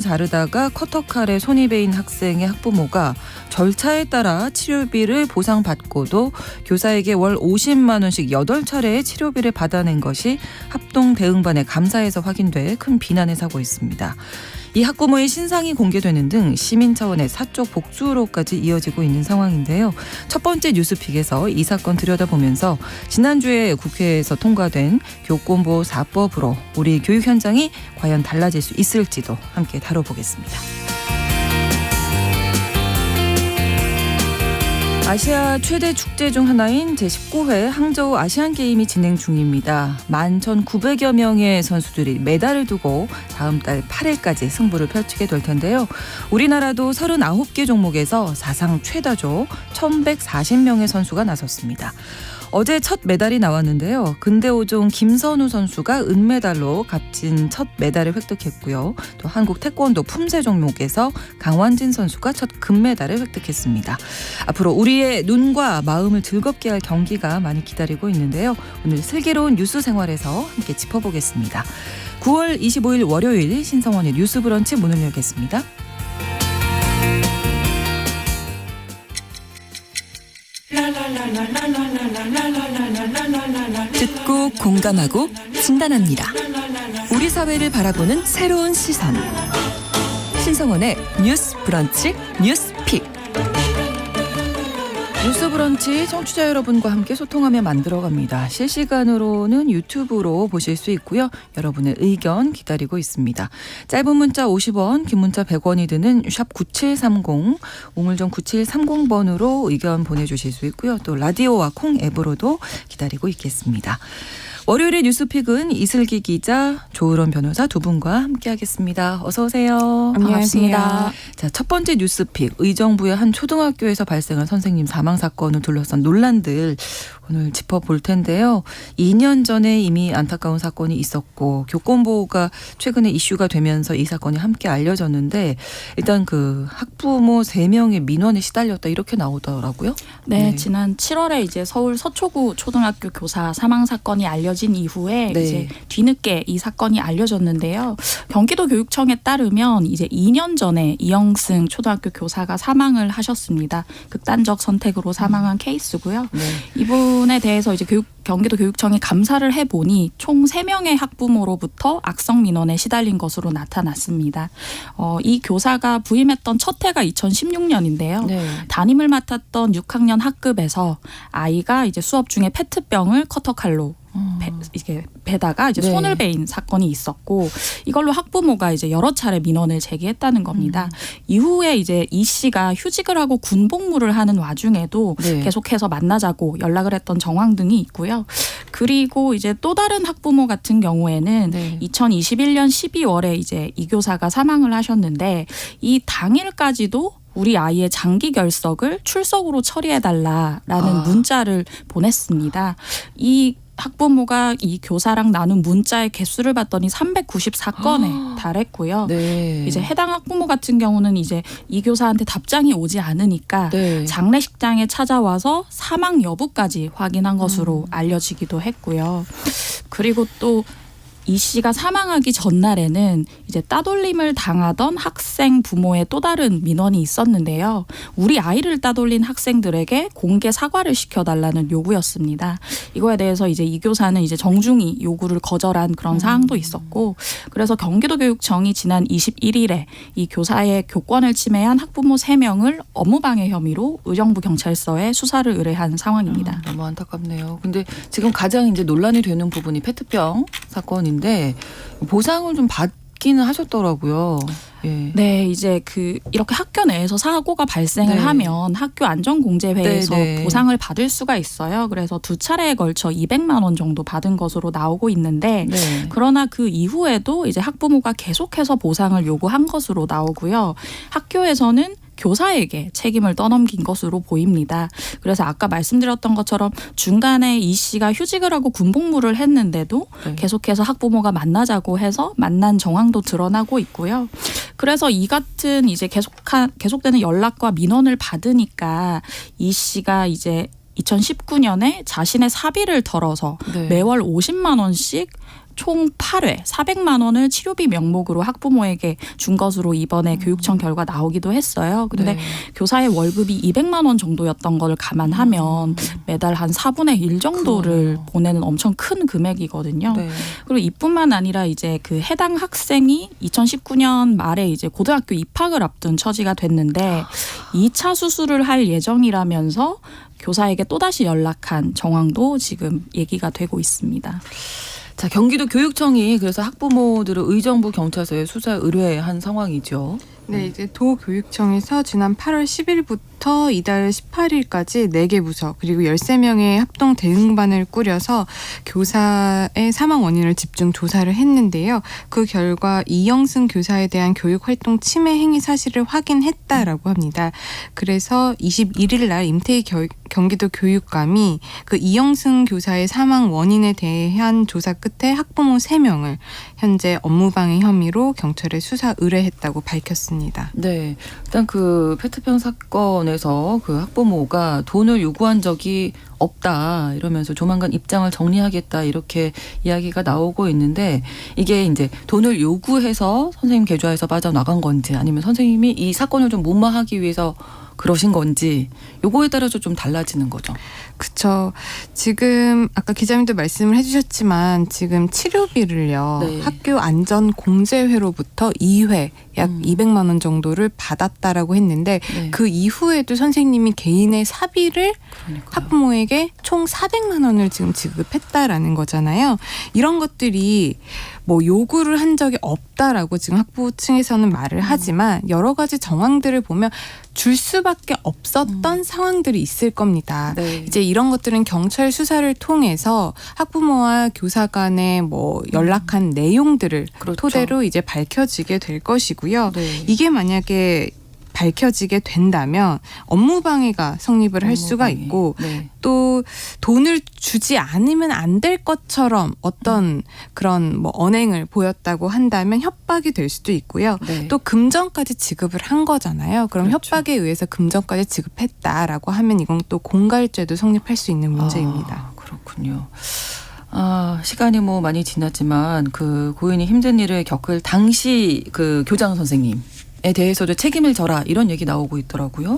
자르다가 커터칼에 손이 베인 학생의 학부모가 절차에 따라 치료비를 보상받고도 교사에게 월 50만 원씩 8차례의 치료비를 받아낸 것이 합동대응반의 감사에서 확인돼 큰 비난을 사고 있습니다. 이 학부모의 신상이 공개되는 등 시민 차원의 사적 복수로까지 이어지고 있는 상황인데요. 첫 번째 뉴스픽에서 이 사건 들여다보면서 지난주에 국회에서 통과된 교권보호 4법으로 우리 교육 현장이 과연 달라질 수 있을지도 함께 다뤄보겠습니다. 아시아 최대 축제 중 하나인 제19회 항저우 아시안게임이 진행 중입니다. 11,900여 명의 선수들이 메달을 두고 다음 달 8일까지 승부를 펼치게 될 텐데요. 우리나라도 39개 종목에서 사상 최다조 1,140명의 선수가 나섰습니다. 어제 첫 메달이 나왔는데요. 근대 5종 김선우 선수가 은메달로 값진 첫 메달을 획득했고요. 또 한국 태권도 품새 종목에서 강완진 선수가 첫 금메달을 획득했습니다. 앞으로 우리의 눈과 마음을 즐겁게 할 경기가 많이 기다리고 있는데요. 오늘 슬기로운 뉴스 생활에서 함께 짚어보겠습니다. 9월 25일 월요일 신성원의 뉴스 브런치 문을 열겠습니다. 듣고 공감하고 진단합니다. 우리 사회를 바라보는 새로운 시선. 신성원의 뉴스 브런치 뉴스픽. 뉴스 브런치 청취자 여러분과 함께 소통하며 만들어갑니다. 실시간으로는 유튜브로 보실 수 있고요. 여러분의 의견 기다리고 있습니다. 짧은 문자 50원, 긴 문자 100원이 드는 샵 9730, 우물정 9730번으로 의견 보내주실 수 있고요. 또 라디오와 콩 앱으로도 기다리고 있겠습니다. 월요일의 뉴스픽은 이슬기 기자, 조으론 변호사 두 분과 함께하겠습니다. 어서 오세요. 안녕하십니까. 반갑습니다. 자, 첫 번째 뉴스픽, 의정부의 한 초등학교에서 발생한 선생님 사망 사건을 둘러싼 논란들 오늘 짚어볼 텐데요. 2년 전에 이미 안타까운 사건이 있었고 교권보호가 최근에 이슈가 되면서 이 사건이 함께 알려졌는데 일단 그 학부모 3명의 민원에 시달렸다 이렇게 나오더라고요. 네, 지난 7월에 이제 서울 서초구 초등학교 교사 사망 사건이 알려진 이후에 네. 이제 뒤늦게 이 사건이 알려졌는데요. 경기도 교육청에 따르면 이제 2년 전에 이영승 초등학교 교사가 사망을 하셨습니다. 극단적 선택으로 사망한 케이스고요. 네. 이분에 대해서 이제 경기도 교육청이 감사를 해보니 총 3명의 학부모로부터 악성 민원에 시달린 것으로 나타났습니다. 이 교사가 부임했던 첫 해가 2016년인데요. 네. 담임을 맡았던 6학년 학급에서 아이가 이제 수업 중에 페트병을 커터칼로 이게 베다가 이제 네. 손을 베인 사건이 있었고 이걸로 학부모가 이제 여러 차례 민원을 제기했다는 겁니다. 이후에 이제 이 씨가 휴직을 하고 군복무를 하는 와중에도 네. 계속해서 만나자고 연락을 했던 정황 등이 있고요. 그리고 이제 또 다른 학부모 같은 경우에는 네. 2021년 12월에 이제 이 교사가 사망을 하셨는데 이 당일까지도 우리 아이의 장기 결석을 출석으로 처리해달라라는 문자를 보냈습니다. 이 학부모가 이 교사랑 나눈 문자의 개수를 봤더니 394건에 달했고요. 네. 이제 해당 학부모 같은 경우는 이제 이 교사한테 답장이 오지 않으니까 네. 장례식장에 찾아와서 사망 여부까지 확인한 것으로 알려지기도 했고요. 그리고 또 이 씨가 사망하기 전날에는 이제 따돌림을 당하던 학생 부모의 또 다른 민원이 있었는데요. 우리 아이를 따돌린 학생들에게 공개 사과를 시켜달라는 요구였습니다. 이거에 대해서 이제 이 교사는 이제 정중히 요구를 거절한 그런 사항도 있었고, 그래서 경기도 교육청이 지난 21일에 이 교사의 교권을 침해한 학부모 3명을 업무방해 혐의로 의정부 경찰서에 수사를 의뢰한 상황입니다. 너무 안타깝네요. 근데 지금 가장 이제 논란이 되는 부분이 페트병 사건인데 보상을 좀 받기는 하셨더라고요. 예. 네, 이제 이렇게 학교 내에서 사고가 발생을 네. 하면 학교 안전공제회에서 네, 네. 보상을 받을 수가 있어요. 그래서 2차례에 걸쳐 200만 원 정도 받은 것으로 나오고 있는데 네. 그러나 그 이후에도 이제 학부모가 계속해서 보상을 요구한 것으로 나오고요. 학교에서는 교사에게 책임을 떠넘긴 것으로 보입니다. 그래서 아까 말씀드렸던 것처럼 중간에 이 씨가 휴직을 하고 군복무를 했는데도 네. 계속해서 학부모가 만나자고 해서 만난 정황도 드러나고 있고요. 그래서 이 같은 이제 계속되는 연락과 민원을 받으니까 이 씨가 이제 2019년에 자신의 사비를 털어서 네. 매월 50만 원씩 총 8회 400만 원을 치료비 명목으로 학부모에게 준 것으로 이번에 교육청 결과 나오기도 했어요. 근데 교사의 월급이 200만 원 정도였던 걸 감안하면 매달 한 4분의 1 정도를 보내는 엄청 큰 금액이거든요. 네. 그리고 이뿐만 아니라 이제 그 해당 학생이 2019년 말에 이제 고등학교 입학을 앞둔 처지가 됐는데 2차 수술을 할 예정이라면서 교사에게 또다시 연락한 정황도 지금 얘기가 되고 있습니다. 자, 경기도 교육청이 그래서 학부모들을 의정부 경찰서에 수사 의뢰한 상황이죠. 네, 이제 도교육청에서 지난 8월 10일부터 이달 18일까지 4개 부서 그리고 13명의 합동 대응반을 꾸려서 교사의 사망 원인을 집중 조사를 했는데요. 그 결과 이영승 교사에 대한 교육활동 침해 행위 사실을 확인했다라고 합니다. 그래서 21일 날 임태희 경기도 교육감이 그 이영승 교사의 사망 원인에 대한 조사 끝에 학부모 3명을 현재 업무방해 혐의로 경찰에 수사 의뢰했다고 밝혔습니다. 네, 일단 그 페트병 사건에서 그 학부모가 돈을 요구한 적이 없다 이러면서 조만간 입장을 정리하겠다 이렇게 이야기가 나오고 있는데 이게 이제 돈을 요구해서 선생님 계좌에서 빠져나간 건지 아니면 선생님이 이 사건을 좀 무마하기 위해서 그러신 건지 요거에 따라서 좀 달라지는 거죠. 그렇죠. 지금 아까 기자님도 말씀을 해주셨지만 지금 치료비를요. 네. 학교 안전공제회로부터 2회 약 200만 원 정도를 받았다라고 했는데 네. 그 이후에도 선생님이 개인의 사비를 그러니까요. 학부모에게 총 400만 원을 지금 지급했다라는 거잖아요. 이런 것들이 뭐 요구를 한 적이 없다라고 지금 학부모 층에서는 말을 하지만 여러 가지 정황들을 보면 줄 수밖에 없었던 상황들이 있을 겁니다. 네. 이제 이런 것들은 경찰 수사를 통해서 학부모와 교사 간에 뭐 연락한 내용들을 그렇죠. 토대로 이제 밝혀지게 될 것이고요. 네. 이게 만약에 밝혀지게 된다면 업무방해가 성립을 할 수가 업무방해. 있고 네. 또 돈을 주지 않으면 안 될 것처럼 어떤 그런 뭐 언행을 보였다고 한다면 협박이 될 수도 있고요. 네. 또 금전까지 지급을 한 거잖아요. 그럼 그렇죠. 협박에 의해서 금전까지 지급했다라고 하면 이건 또 공갈죄도 성립할 수 있는 문제입니다. 아, 그렇군요. 아, 시간이 뭐 많이 지났지만 그 고인이 힘든 일을 겪을 당시 그 교장 선생님에 대해서도 책임을 져라 이런 얘기 나오고 있더라고요.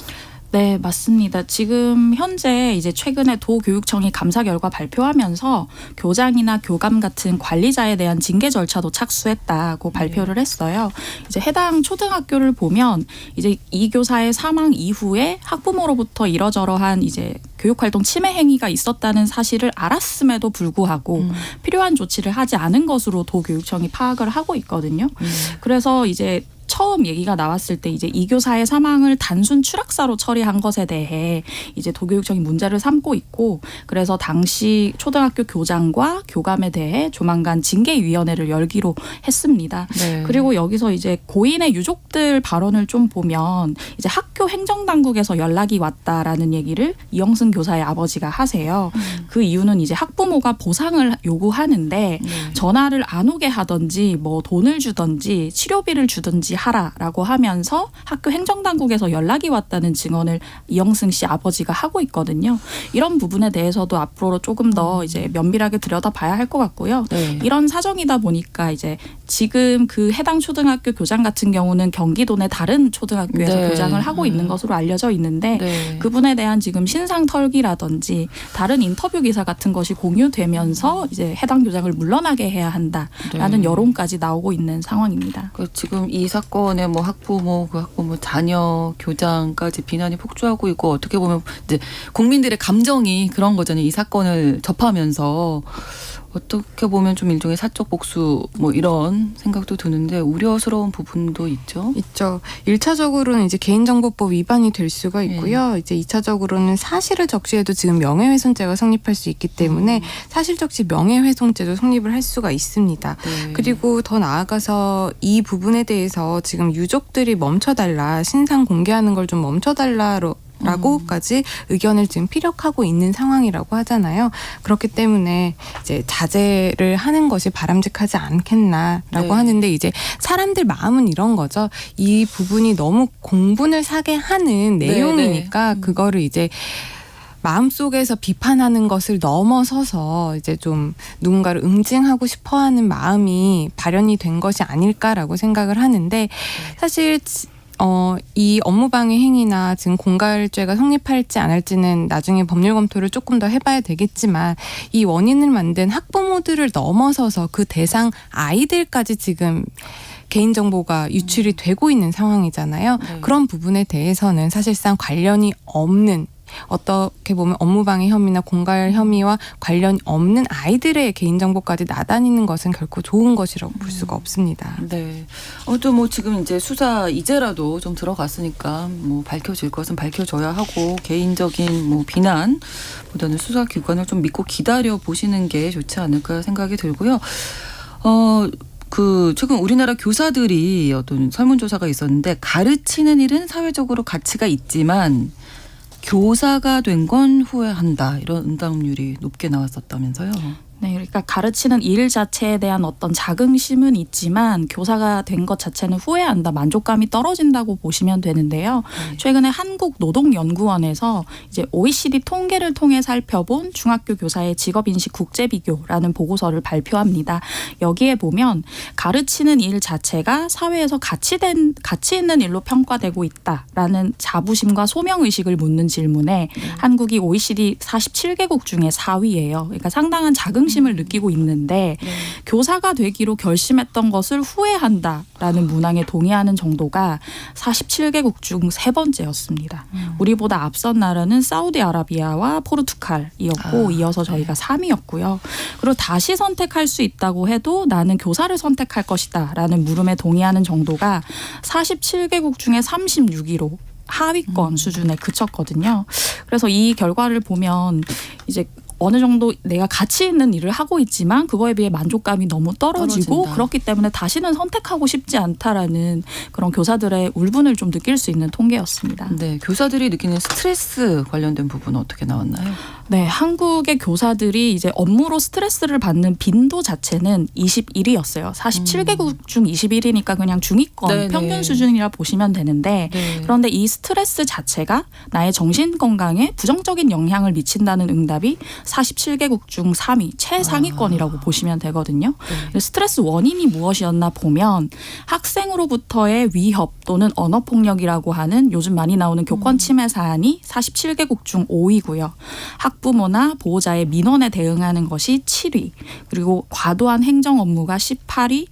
네, 맞습니다. 지금 현재 이제 최근에 도교육청이 감사 결과 발표하면서 교장이나 교감 같은 관리자에 대한 징계 절차도 착수했다고 발표를 했어요. 이제 해당 초등학교를 보면 이제 이 교사의 사망 이후에 학부모로부터 이러저러한 이제 교육활동 침해 행위가 있었다는 사실을 알았음에도 불구하고 필요한 조치를 하지 않은 것으로 도교육청이 파악을 하고 있거든요. 그래서 이제 처음 얘기가 나왔을 때 이제 이 교사의 사망을 단순 추락사로 처리한 것에 대해 이제 도교육청이 문제를 삼고 있고 그래서 당시 초등학교 교장과 교감에 대해 조만간 징계위원회를 열기로 했습니다. 네. 그리고 여기서 이제 고인의 유족들 발언을 좀 보면 이제 학교 행정당국에서 연락이 왔다라는 얘기를 이영승 교사의 아버지가 하세요. 그 이유는 이제 학부모가 보상을 요구하는데 전화를 안 오게 하든지 뭐 돈을 주든지 치료비를 주든지 하라라고 하면서 학교 행정당국에서 연락이 왔다는 증언을 이영승 씨 아버지가 하고 있거든요. 이런 부분에 대해서도 앞으로 조금 더 이제 면밀하게 들여다봐야 할 것 같고요. 네. 이런 사정이다 보니까 이제 지금 그 해당 초등학교 교장 같은 경우는 경기도 내 다른 초등학교에서 네. 교장을 하고 있는 것으로 알려져 있는데 네. 그분에 대한 지금 신상 털기라든지 다른 인터뷰 기사 같은 것이 공유되면서 이제 해당 교장을 물러나게 해야 한다라는 네. 여론까지 나오고 있는 상황입니다. 그 지금 이 사건에 뭐 학부모, 그 학부모 자녀, 교장까지 비난이 폭주하고 있고 어떻게 보면 이제 국민들의 감정이 그런 거잖아요. 이 사건을 접하면서 어떻게 보면 좀 일종의 사적 복수 뭐 이런 생각도 드는데 우려스러운 부분도 있죠. 있죠. 1차적으로는 이제 개인정보법 위반이 될 수가 있고요. 이제 2차적으로는 사실을 적시해도 지금 명예훼손죄가 성립할 수 있기 때문에 사실 적시 명예훼손죄도 성립을 할 수가 있습니다. 네. 그리고 더 나아가서 이 부분에 대해서 지금 유족들이 멈춰달라, 신상 공개하는 걸 좀 멈춰달라로 라고까지 의견을 지금 피력하고 있는 상황이라고 하잖아요. 그렇기 때문에 이제 자제를 하는 것이 바람직하지 않겠나라고 네. 하는데 이제 사람들 마음은 이런 거죠. 이 부분이 너무 공분을 사게 하는 내용이니까 그거를 이제 마음속에서 비판하는 것을 넘어서서 이제 좀 누군가를 응징하고 싶어하는 마음이 발현이 된 것이 아닐까라고 생각을 하는데 사실 이 업무방해 행위나 지금 공갈죄가 성립할지 안 할지는 나중에 법률 검토를 조금 더 해봐야 되겠지만 이 원인을 만든 학부모들을 넘어서서 그 대상 아이들까지 지금 개인정보가 유출이 되고 있는 상황이잖아요. 네. 그런 부분에 대해서는 사실상 관련이 없는 어떻게 보면 업무방해 혐의나 공갈 혐의와 관련이 없는 아이들의 개인정보까지 나다니는 것은 결코 좋은 것이라고 볼 수가 없습니다. 네. 또 뭐 지금 이제 수사 이제라도 좀 들어갔으니까 뭐 밝혀질 것은 밝혀져야 하고 개인적인 뭐 비난보다는 수사 기관을 좀 믿고 기다려 보시는 게 좋지 않을까 생각이 들고요. 최근 우리나라 교사들이 어떤 설문조사가 있었는데 가르치는 일은 사회적으로 가치가 있지만 교사가 된 건 후회한다. 이런 응답률이 높게 나왔었다면서요. 네, 그러니까 가르치는 일 자체에 대한 어떤 자긍심은 있지만 교사가 된 것 자체는 후회한다, 만족감이 떨어진다고 보시면 되는데요. 최근에 한국노동연구원에서 이제 OECD 통계를 통해 살펴본 중학교 교사의 직업인식 국제비교라는 보고서를 발표합니다. 여기에 보면 가르치는 일 자체가 사회에서 가치 있는 일로 평가되고 있다라는 자부심과 소명의식을 묻는 질문에 한국이 OECD 47개국 중에 4위예요. 그러니까 상당한 자긍심을 느끼고 있는데 교사가 되기로 결심했던 것을 후회한다라는 문항에 동의하는 정도가 47개국 중 3번째였습니다. 우리보다 앞선 나라는 사우디아라비아와 포르투갈이었고 이어서 저희가 3위였고요. 그리고 다시 선택할 수 있다고 해도 나는 교사를 선택할 것이다 라는 물음에 동의하는 정도가 47개국 중에 36위로 하위권 수준에 그쳤거든요. 그래서 이 결과를 보면 이제 어느 정도 내가 가치 있는 일을 하고 있지만 그거에 비해 만족감이 너무 떨어지고 떨어진다. 그렇기 때문에 다시는 선택하고 싶지 않다라는 그런 교사들의 울분을 좀 느낄 수 있는 통계였습니다. 네, 교사들이 느끼는 스트레스 관련된 부분은 어떻게 나왔나요? 네, 한국의 교사들이 이제 업무로 스트레스를 받는 빈도 자체는 21위였어요. 47개국 중 21위니까 그냥 중위권 네네. 평균 수준이라 보시면 되는데 네. 그런데 이 스트레스 자체가 나의 정신 건강에 부정적인 영향을 미친다는 응답이 47개국 중 3위 최상위권이라고 보시면 되거든요. 네. 스트레스 원인이 무엇이었나 보면 학생으로부터의 위협 또는 언어폭력이라고 하는 요즘 많이 나오는 교권 침해 사안이 47개국 중 5위고요. 학부모나 보호자의 민원에 대응하는 것이 7위, 그리고 과도한 행정 업무가 18위,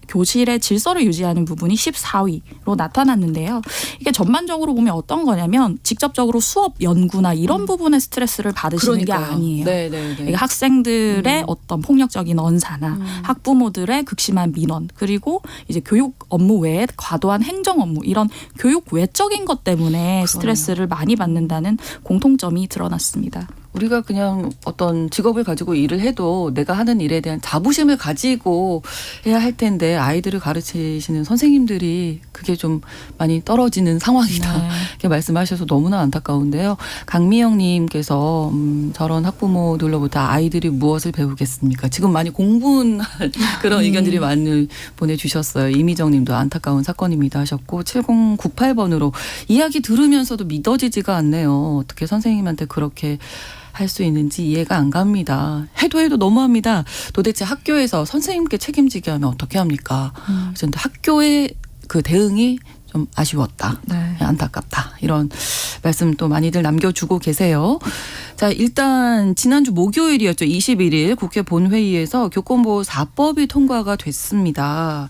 교실의 질서를 유지하는 부분이 14위로 나타났는데요. 이게 전반적으로 보면 어떤 거냐면 직접적으로 수업 연구나 이런 부분에 스트레스를 받으시는 게 아니에요. 네. 그러니까 학생들의 어떤 폭력적인 언사나 학부모들의 극심한 민원, 그리고 이제 교육 업무 외에 과도한 행정 업무, 이런 교육 외적인 것 때문에 스트레스를 많이 받는다는 공통점이 드러났습니다. 우리가 그냥 어떤 직업을 가지고 일을 해도 내가 하는 일에 대한 자부심을 가지고 해야 할 텐데 아이들을 가르치시는 선생님들이 그게 좀 많이 떨어지는 상황이다. 네. 이렇게 말씀하셔서 너무나 안타까운데요. 강미영님께서 저런 학부모들로부터 아이들이 무엇을 배우겠습니까? 지금 많이 공분할 그런 의견들이 많이 보내주셨어요. 이미정님도 안타까운 사건입니다 하셨고 7098번으로 이야기 들으면서도 믿어지지가 않네요. 어떻게 선생님한테 그렇게 할 수 있는지 이해가 안 갑니다. 해도 너무합니다. 도대체 학교에서 선생님께 책임지게 하면 어떻게 합니까? 그래서 학교의 그 대응이 좀 아쉬웠다. 네. 안타깝다. 이런 말씀 또 많이들 남겨주고 계세요. 자, 일단 지난주 목요일이었죠. 21일 국회 본회의에서 교권보호 4법이 통과가 됐습니다.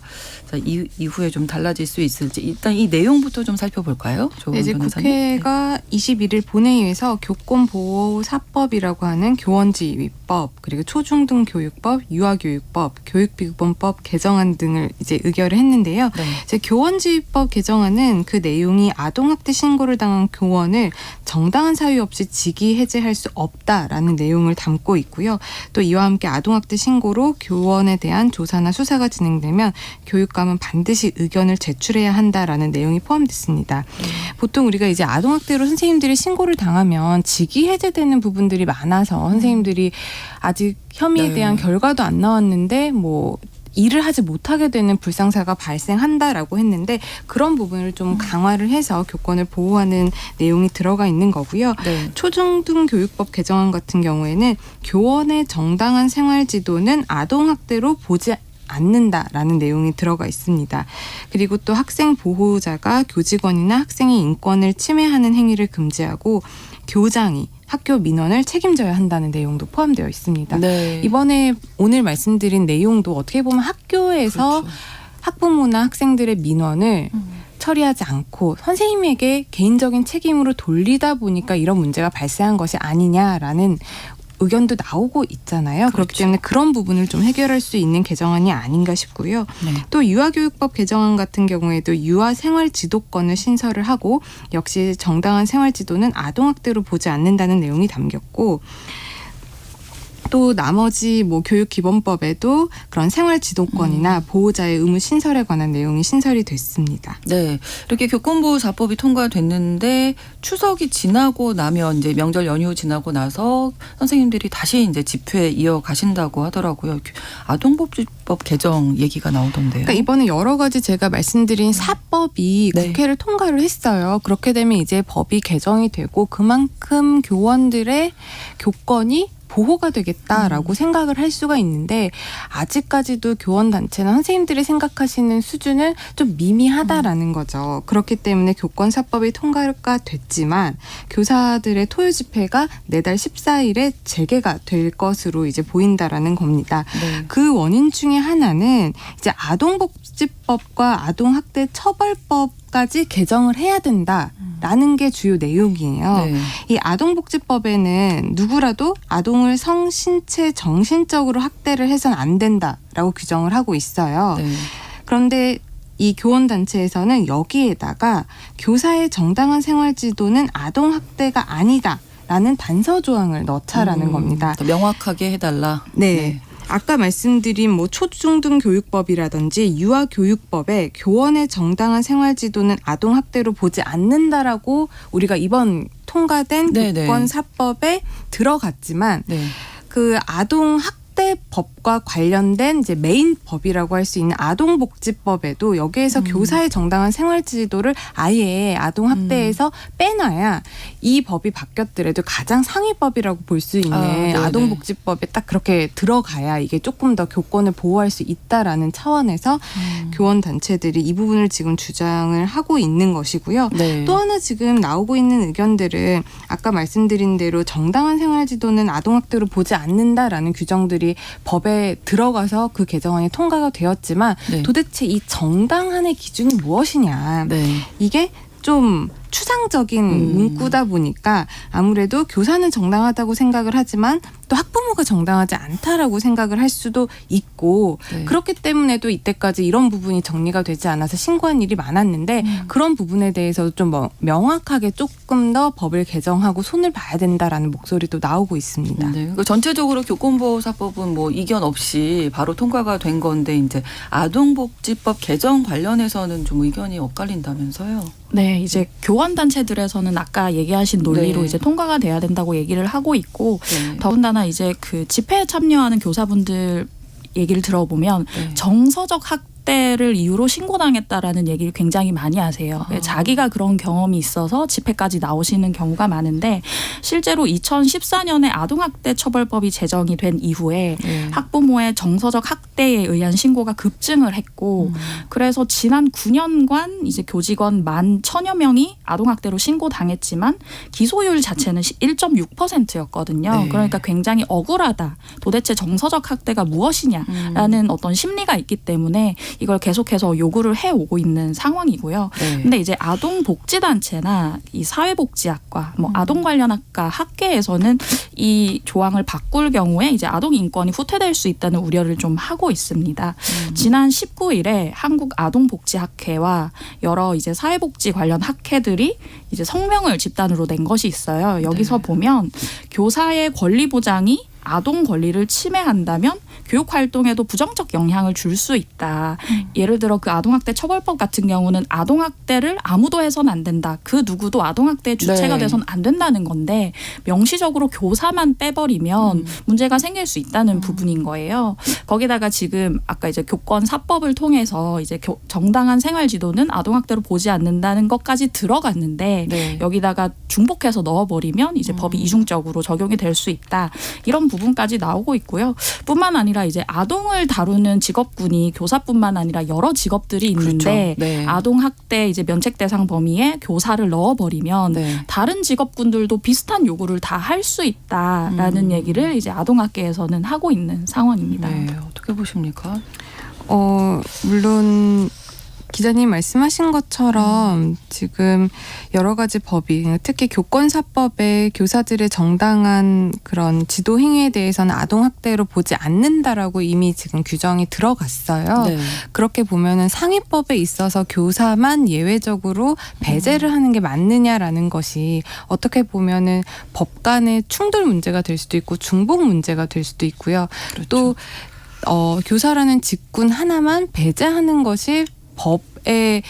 자, 이후에 좀 달라질 수 있을지 일단 이 내용부터 좀 살펴볼까요? 네, 이제 국회가 21일 본회의에서 교권보호 4법이라고 하는 교원지휘법, 그리고 초중등교육법, 유아교육법, 교육비구본법 개정안 등을 이제 의결을 했는데요. 네. 이제 교원지휘법 개정안은 그 내용이 아동학대 신고를 당한 교원을 정당한 사유 없이 직위 해제할 수 없다라는 내용을 담고 있고요. 또 이와 함께 아동학대 신고로 교원에 대한 조사나 수사가 진행되면 교육감은 반드시 의견을 제출해야 한다라는 내용이 포함됐습니다. 보통 우리가 이제 아동학대로 선생님들이 신고를 당하면 직위 해제되는 부분들이 많아서 선생님들이 아직 혐의에 대한 결과도 안 나왔는데 뭐 일을 하지 못하게 되는 불상사가 발생한다라고 했는데 그런 부분을 좀 강화를 해서 교권을 보호하는 내용이 들어가 있는 거고요. 네. 초중등교육법 개정안 같은 경우에는 교원의 정당한 생활지도는 아동학대로 보지 않는다라는 내용이 들어가 있습니다. 그리고 또 학생 보호자가 교직원이나 학생의 인권을 침해하는 행위를 금지하고 교장이 학교 민원을 책임져야 한다는 내용도 포함되어 있습니다. 네. 이번에 오늘 말씀드린 내용도 어떻게 보면 학교에서 그렇죠. 학부모나 학생들의 민원을 처리하지 않고 선생님에게 개인적인 책임으로 돌리다 보니까 이런 문제가 발생한 것이 아니냐라는 의견도 나오고 있잖아요. 그렇기 그렇죠. 때문에 그런 부분을 좀 해결할 수 있는 개정안이 아닌가 싶고요. 네. 또 유아교육법 개정안 같은 경우에도 유아 생활지도권을 신설을 하고 역시 정당한 생활지도는 아동학대로 보지 않는다는 내용이 담겼고 또 나머지 뭐 교육기본법에도 그런 생활지도권이나 보호자의 의무 신설에 관한 내용이 신설이 됐습니다. 네, 이렇게 교권보호사법이 통과됐는데 추석이 지나고 나면 이제 명절 연휴 지나고 나서 선생님들이 다시 이제 집회 이어가신다고 하더라고요. 아동복지법 개정 얘기가 나오던데요. 그러니까 이번에 여러 가지 제가 말씀드린 사법이 네. 국회를 통과를 했어요. 그렇게 되면 이제 법이 개정이 되고 그만큼 교원들의 교권이 보호가 되겠다라고 생각을 할 수가 있는데 아직까지도 교원단체나 선생님들이 생각하시는 수준은 좀 미미하다라는 거죠. 그렇기 때문에 교권사법이 통과가 됐지만 교사들의 토요 집회가 내달 14일에 재개가 될 것으로 이제 보인다라는 겁니다. 네. 그 원인 중에 하나는 이제 아동복지법과 아동학대 처벌법까지 개정을 해야 된다라는 게 주요 내용이에요. 네. 이 아동복지법에는 누구라도 아동을 성, 신체, 정신적으로 학대를 해서는 안 된다라고 규정을 하고 있어요. 네. 그런데 이 교원단체에서는 여기에다가 교사의 정당한 생활지도는 아동학대가 아니다라는 단서 조항을 넣자라는 겁니다. 더 명확하게 해달라. 네. 아까 말씀드린 뭐 초중등 교육법이라든지 유아교육법에 교원의 정당한 생활지도는 아동학대로 보지 않는다라고 우리가 이번 통과된 네네. 교권사법에 들어갔지만 네. 그 아동학대법과 관련된 이제 메인 법이라고 할 수 있는 아동복지법에도 여기에서 교사의 정당한 생활지도를 아예 아동학대에서 빼놔야 이 법이 바뀌었더라도 가장 상위법이라고 볼 수 있는 네네. 아동복지법에 딱 그렇게 들어가야 이게 조금 더 교권을 보호할 수 있다라는 차원에서 교원단체들이 이 부분을 지금 주장을 하고 있는 것이고요. 네. 또 하나 지금 나오고 있는 의견들은 아까 말씀드린 대로 정당한 생활지도는 아동학대로 보지 않는다라는 규정들이 법에 들어가서 그 개정안이 통과가 되었지만 네. 도대체 이 정당한의 기준이 무엇이냐. 네. 이게 좀 추상적인 문구다 보니까 아무래도 교사는 정당하다고 생각을 하지만 또 학부모가 정당하지 않다라고 생각을 할 수도 있고 네. 그렇기 때문에도 이때까지 이런 부분이 정리가 되지 않아서 신고한 일이 많았는데 그런 부분에 대해서 좀 명확하게 조금 더 법을 개정하고 손을 봐야 된다라는 목소리도 나오고 있습니다. 네. 그 전체적으로 교권보호사법은 뭐 이견 없이 바로 통과가 된 건데 이제 아동복지법 개정 관련해서는 좀 의견이 엇갈린다면서요. 네, 이제 교원단체들에서는 아까 얘기하신 논리로 네. 이제 통과가 돼야 된다고 얘기를 하고 있고 네. 더군다나 이제 그 집회에 참여하는 교사분들 얘기를 들어보면 네. 정서적 학대를 이유로 신고당했다라는 얘기를 굉장히 많이 하세요. 자기가 그런 경험이 있어서 집회까지 나오시는 경우가 많은데 실제로 2014년에 아동학대 처벌법이 제정이 된 이후에 네. 학부모의 정서적 학대에 의한 신고가 급증을 했고 그래서 지난 9년간 이제 교직원 10,000여 명이 아동학대로 신고당했지만 기소율 자체는 1.6%였거든요. 네. 그러니까 굉장히 억울하다. 도대체 정서적 학대가 무엇이냐라는 어떤 심리가 있기 때문에 이걸 계속해서 요구를 해오고 있는 상황이고요. 네. 근데 이제 아동복지단체나 이 사회복지학과, 뭐 아동 관련 학과, 학계에서는 이 조항을 바꿀 경우에 이제 아동 인권이 후퇴될 수 있다는 우려를 좀 하고 있습니다. 지난 19일에 한국 아동복지학회와 여러 이제 사회복지 관련 학회들이 이제 성명을 집단으로 낸 것이 있어요. 여기서 보면 교사의 권리 보장이 아동 권리를 침해한다면 교육 활동에도 부정적 영향을 줄 수 있다. 예를 들어 그 아동학대 처벌법 같은 경우는 아동학대를 아무도 해서는 안 된다. 그 누구도 아동학대의 주체가 네. 돼서는 안 된다는 건데 명시적으로 교사만 빼버리면 문제가 생길 수 있다는 부분인 거예요. 거기다가 지금 아까 이제 교권사법을 통해서 이제 정당한 생활지도는 아동학대로 보지 않는다는 것까지 들어갔는데 네. 여기다가 중복해서 넣어버리면 이제 법이 이중적으로 적용이 될 수 있다. 이런 부분까지 나오고 있고요. 뿐만 아니라 이제 아동을 다루는 직업군이 교사뿐만 아니라 여러 직업들이 있는데 그렇죠. 네. 아동학대 이제 면책 대상 범위에 교사를 넣어버리면 네. 다른 직업군들도 비슷한 요구를 다 할 수 있다라는 얘기를 이제 아동학계에서는 하고 있는 상황입니다. 네. 어떻게 보십니까? 물론 기자님 말씀하신 것처럼 지금 여러 가지 법이 특히 교권사법에 교사들의 정당한 그런 지도 행위에 대해서는 아동학대로 보지 않는다라고 이미 지금 규정이 들어갔어요. 네. 그렇게 보면은 상위법에 있어서 교사만 예외적으로 배제를 하는 게 맞느냐라는 것이 어떻게 보면은 법 간의 충돌 문제가 될 수도 있고 중복 문제가 될 수도 있고요. 그렇죠. 또 교사라는 직군 하나만 배제하는 것이 법의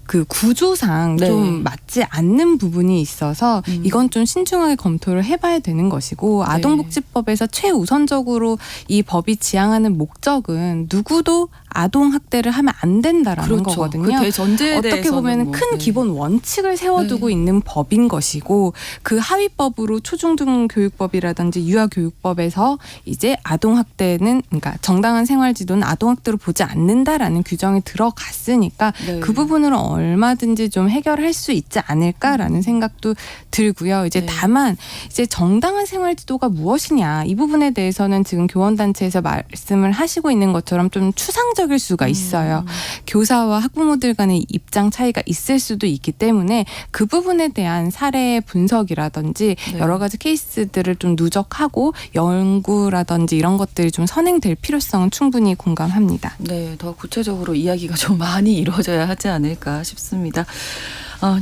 그 구조상 네. 좀 맞지 않는 부분이 있어서 이건 좀 신중하게 검토를 해봐야 되는 것이고 네. 아동복지법에서 최우선적으로 이 법이 지향하는 목적은 누구도 아동학대를 하면 안 된다라는 그렇죠. 거거든요. 그 대전제에 어떻게 대해서는 보면 뭐, 큰 네. 기본 원칙을 세워두고 네. 있는 법인 것이고 그 하위법으로 초중등교육법이라든지 유아교육법에서 이제 아동학대는 그러니까 정당한 생활지도는 아동학대로 보지 않는다라는 규정이 들어갔으니까 네. 그 부분을 얼마든지 좀 해결할 수 있지 않을까라는 생각도 들고요. 이제 네. 다만 이제 정당한 생활지도가 무엇이냐 이 부분에 대해서는 지금 교원단체에서 말씀을 하시고 있는 것처럼 좀 추상적일 수가 있어요. 교사와 학부모들 간의 입장 차이가 있을 수도 있기 때문에 그 부분에 대한 사례 분석이라든지 네. 여러 가지 케이스들을 좀 누적하고 연구라든지 이런 것들이 좀 선행될 필요성은 충분히 공감합니다. 네, 더 구체적으로 이야기가 좀 많이 이루어져야 하지 않을까 싶습니다.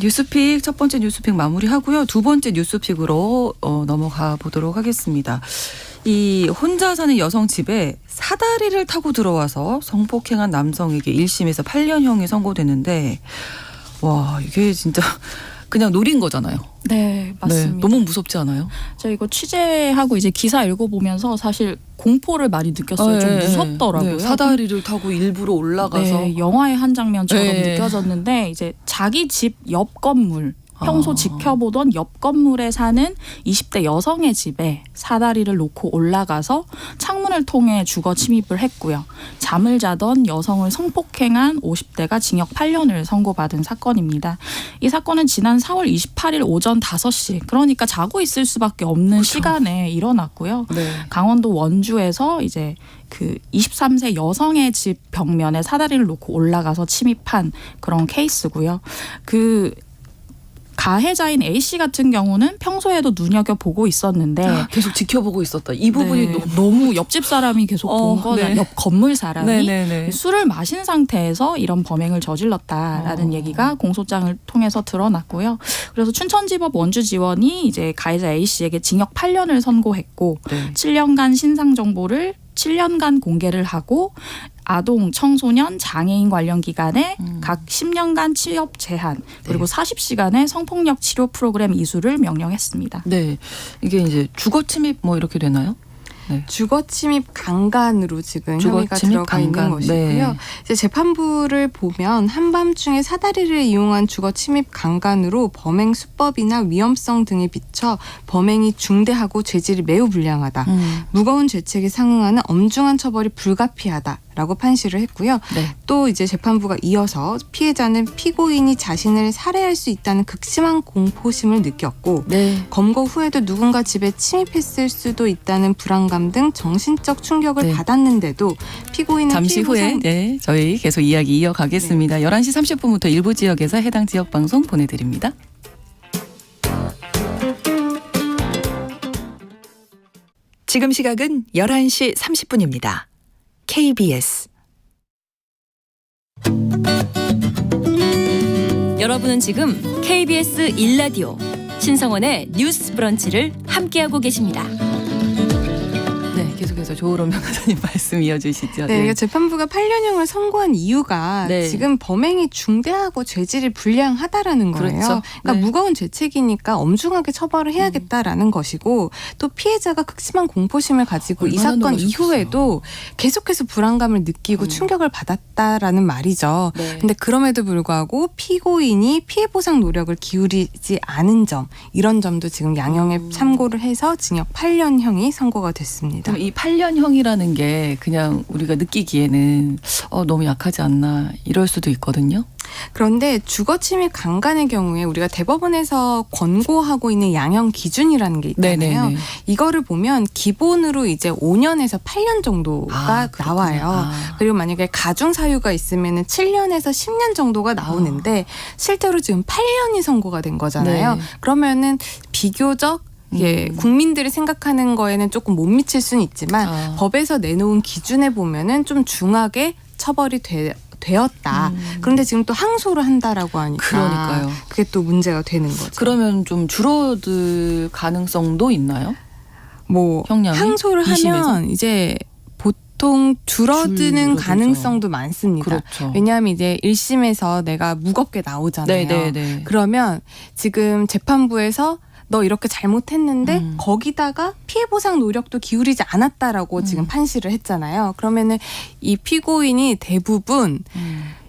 뉴스픽 첫 번째 뉴스픽 마무리하고요. 두 번째 뉴스픽으로 넘어가 보도록 하겠습니다. 이 혼자 사는 여성 집에 사다리를 타고 들어와서 성폭행한 남성에게 1심에서 8년형이 선고됐는데 와 이게 진짜 그냥 노린 거잖아요. 네, 맞습니다. 네, 너무 무섭지 않아요? 저 이거 취재하고 이제 기사 읽어보면서 사실 공포를 많이 느꼈어요. 좀 무섭더라고요. 네, 사다리를 타고 일부러 올라가서 네, 영화의 한 장면처럼 네. 느껴졌는데 이제 자기 집 옆 건물 평소 지켜보던 옆 건물에 사는 20대 여성의 집에 사다리를 놓고 올라가서 창문을 통해 주거 침입을 했고요. 잠을 자던 여성을 성폭행한 50대가 징역 8년을 선고받은 사건입니다. 이 사건은 지난 4월 28일 오전 5시 그러니까 자고 있을 수밖에 없는 그렇죠. 시간에 일어났고요. 네. 강원도 원주에서 이제 그 23세 여성의 집 벽면에 사다리를 놓고 올라가서 침입한 그런 케이스고요. 그 가해자인 A씨 같은 경우는 평소에도 눈여겨보고 있었는데 계속 지켜보고 있었다. 이 부분이 네, 너무 너무 옆집 사람이 계속 본 거다. 네. 옆 건물 사람이 네네네. 술을 마신 상태에서 이런 범행을 저질렀다라는 얘기가 공소장을 통해서 드러났고요. 그래서 춘천지법 원주지원이 이제 가해자 A씨에게 징역 8년을 선고했고 네. 7년간 신상 정보를 7년간 공개를 하고 아동, 청소년, 장애인 관련 기관에 각 10년간 취업 제한 그리고 40시간의 성폭력 치료 프로그램 이수를 명령했습니다. 네, 이게 이제 주거 침입 뭐 이렇게 되나요? 네. 주거 침입 강간으로 지금 주거 혐의가 침입 들어가 있는 강간. 것이고요. 네. 이제 재판부를 보면 한밤중에 사다리를 이용한 주거 침입 강간으로 범행 수법이나 위험성 등에 비춰 범행이 중대하고 죄질이 매우 불량하다. 무거운 죄책에 상응하는 엄중한 처벌이 불가피하다라고 판시를 했고요. 네. 또 이제 재판부가 이어서 피해자는 피고인이 자신을 살해할 수 있다는 극심한 공포심을 느꼈고 네. 검거 후에도 누군가 집에 침입했을 수도 있다는 불안감 등 정신적 충격을 네. 받았는데도 피고인은 잠시 후에 네, 저희 계속 이야기 이어가겠습니다. 11시 30분부터 일부 지역에서 해당 지역 방송 보내드립니다. 지금 시각은 11시 30분입니다. KBS 여러분은 지금 KBS 1라디오 신성원의 뉴스 브런치를 함께하고 계십니다. 네, 계속해서 조으론 변호사님 말씀 이어주시죠. 네, 그러니까 재판부가 8년형을 선고한 이유가 네. 지금 범행이 중대하고 죄질이 불량하다라는 거예요. 그렇죠. 그러니까 네. 무거운 죄책이니까 엄중하게 처벌을 해야겠다라는 것이고 또 피해자가 극심한 공포심을 가지고 이 얼마나 사건 놀라셨겠어요. 이후에도 계속해서 불안감을 느끼고 충격을 받았다라는 말이죠. 네. 근데 그럼에도 불구하고 피고인이 피해 보상 노력을 기울이지 않은 점 이런 점도 지금 양형에 참고를 해서 징역 8년형이 선고가 됐습니다. 그럼 이 8년형이라는 게 그냥 우리가 느끼기에는 너무 약하지 않나 이럴 수도 있거든요. 그런데 주거침입 강간의 경우에 우리가 대법원에서 권고하고 있는 양형 기준이라는 게 있잖아요. 네네네. 이거를 보면 기본으로 이제 5년에서 8년 정도가 그렇군요. 나와요. 그리고 만약에 가중 사유가 있으면 7년에서 10년 정도가 나오는데 실제로 지금 8년이 선고가 된 거잖아요. 네. 그러면은 비교적 국민들이 생각하는 거에는 조금 못 미칠 수는 있지만 법에서 내놓은 기준에 보면은 좀 중하게 처벌이 되었다. 그런데 지금 또 항소를 한다라고 하니까 그러니까요. 그게 또 문제가 되는 거죠. 그러면 좀 줄어들 가능성도 있나요? 뭐 형량이? 항소를 2심에서? 하면 이제 보통 줄어드는 줄어들죠. 가능성도 많습니다. 그렇죠. 왜냐하면 이제 1심에서 내가 무겁게 나오잖아요. 네네네. 그러면 지금 재판부에서 너 이렇게 잘못했는데 거기다가 피해 보상 노력도 기울이지 않았다라고 지금 판시를 했잖아요. 그러면은 이 피고인이 대부분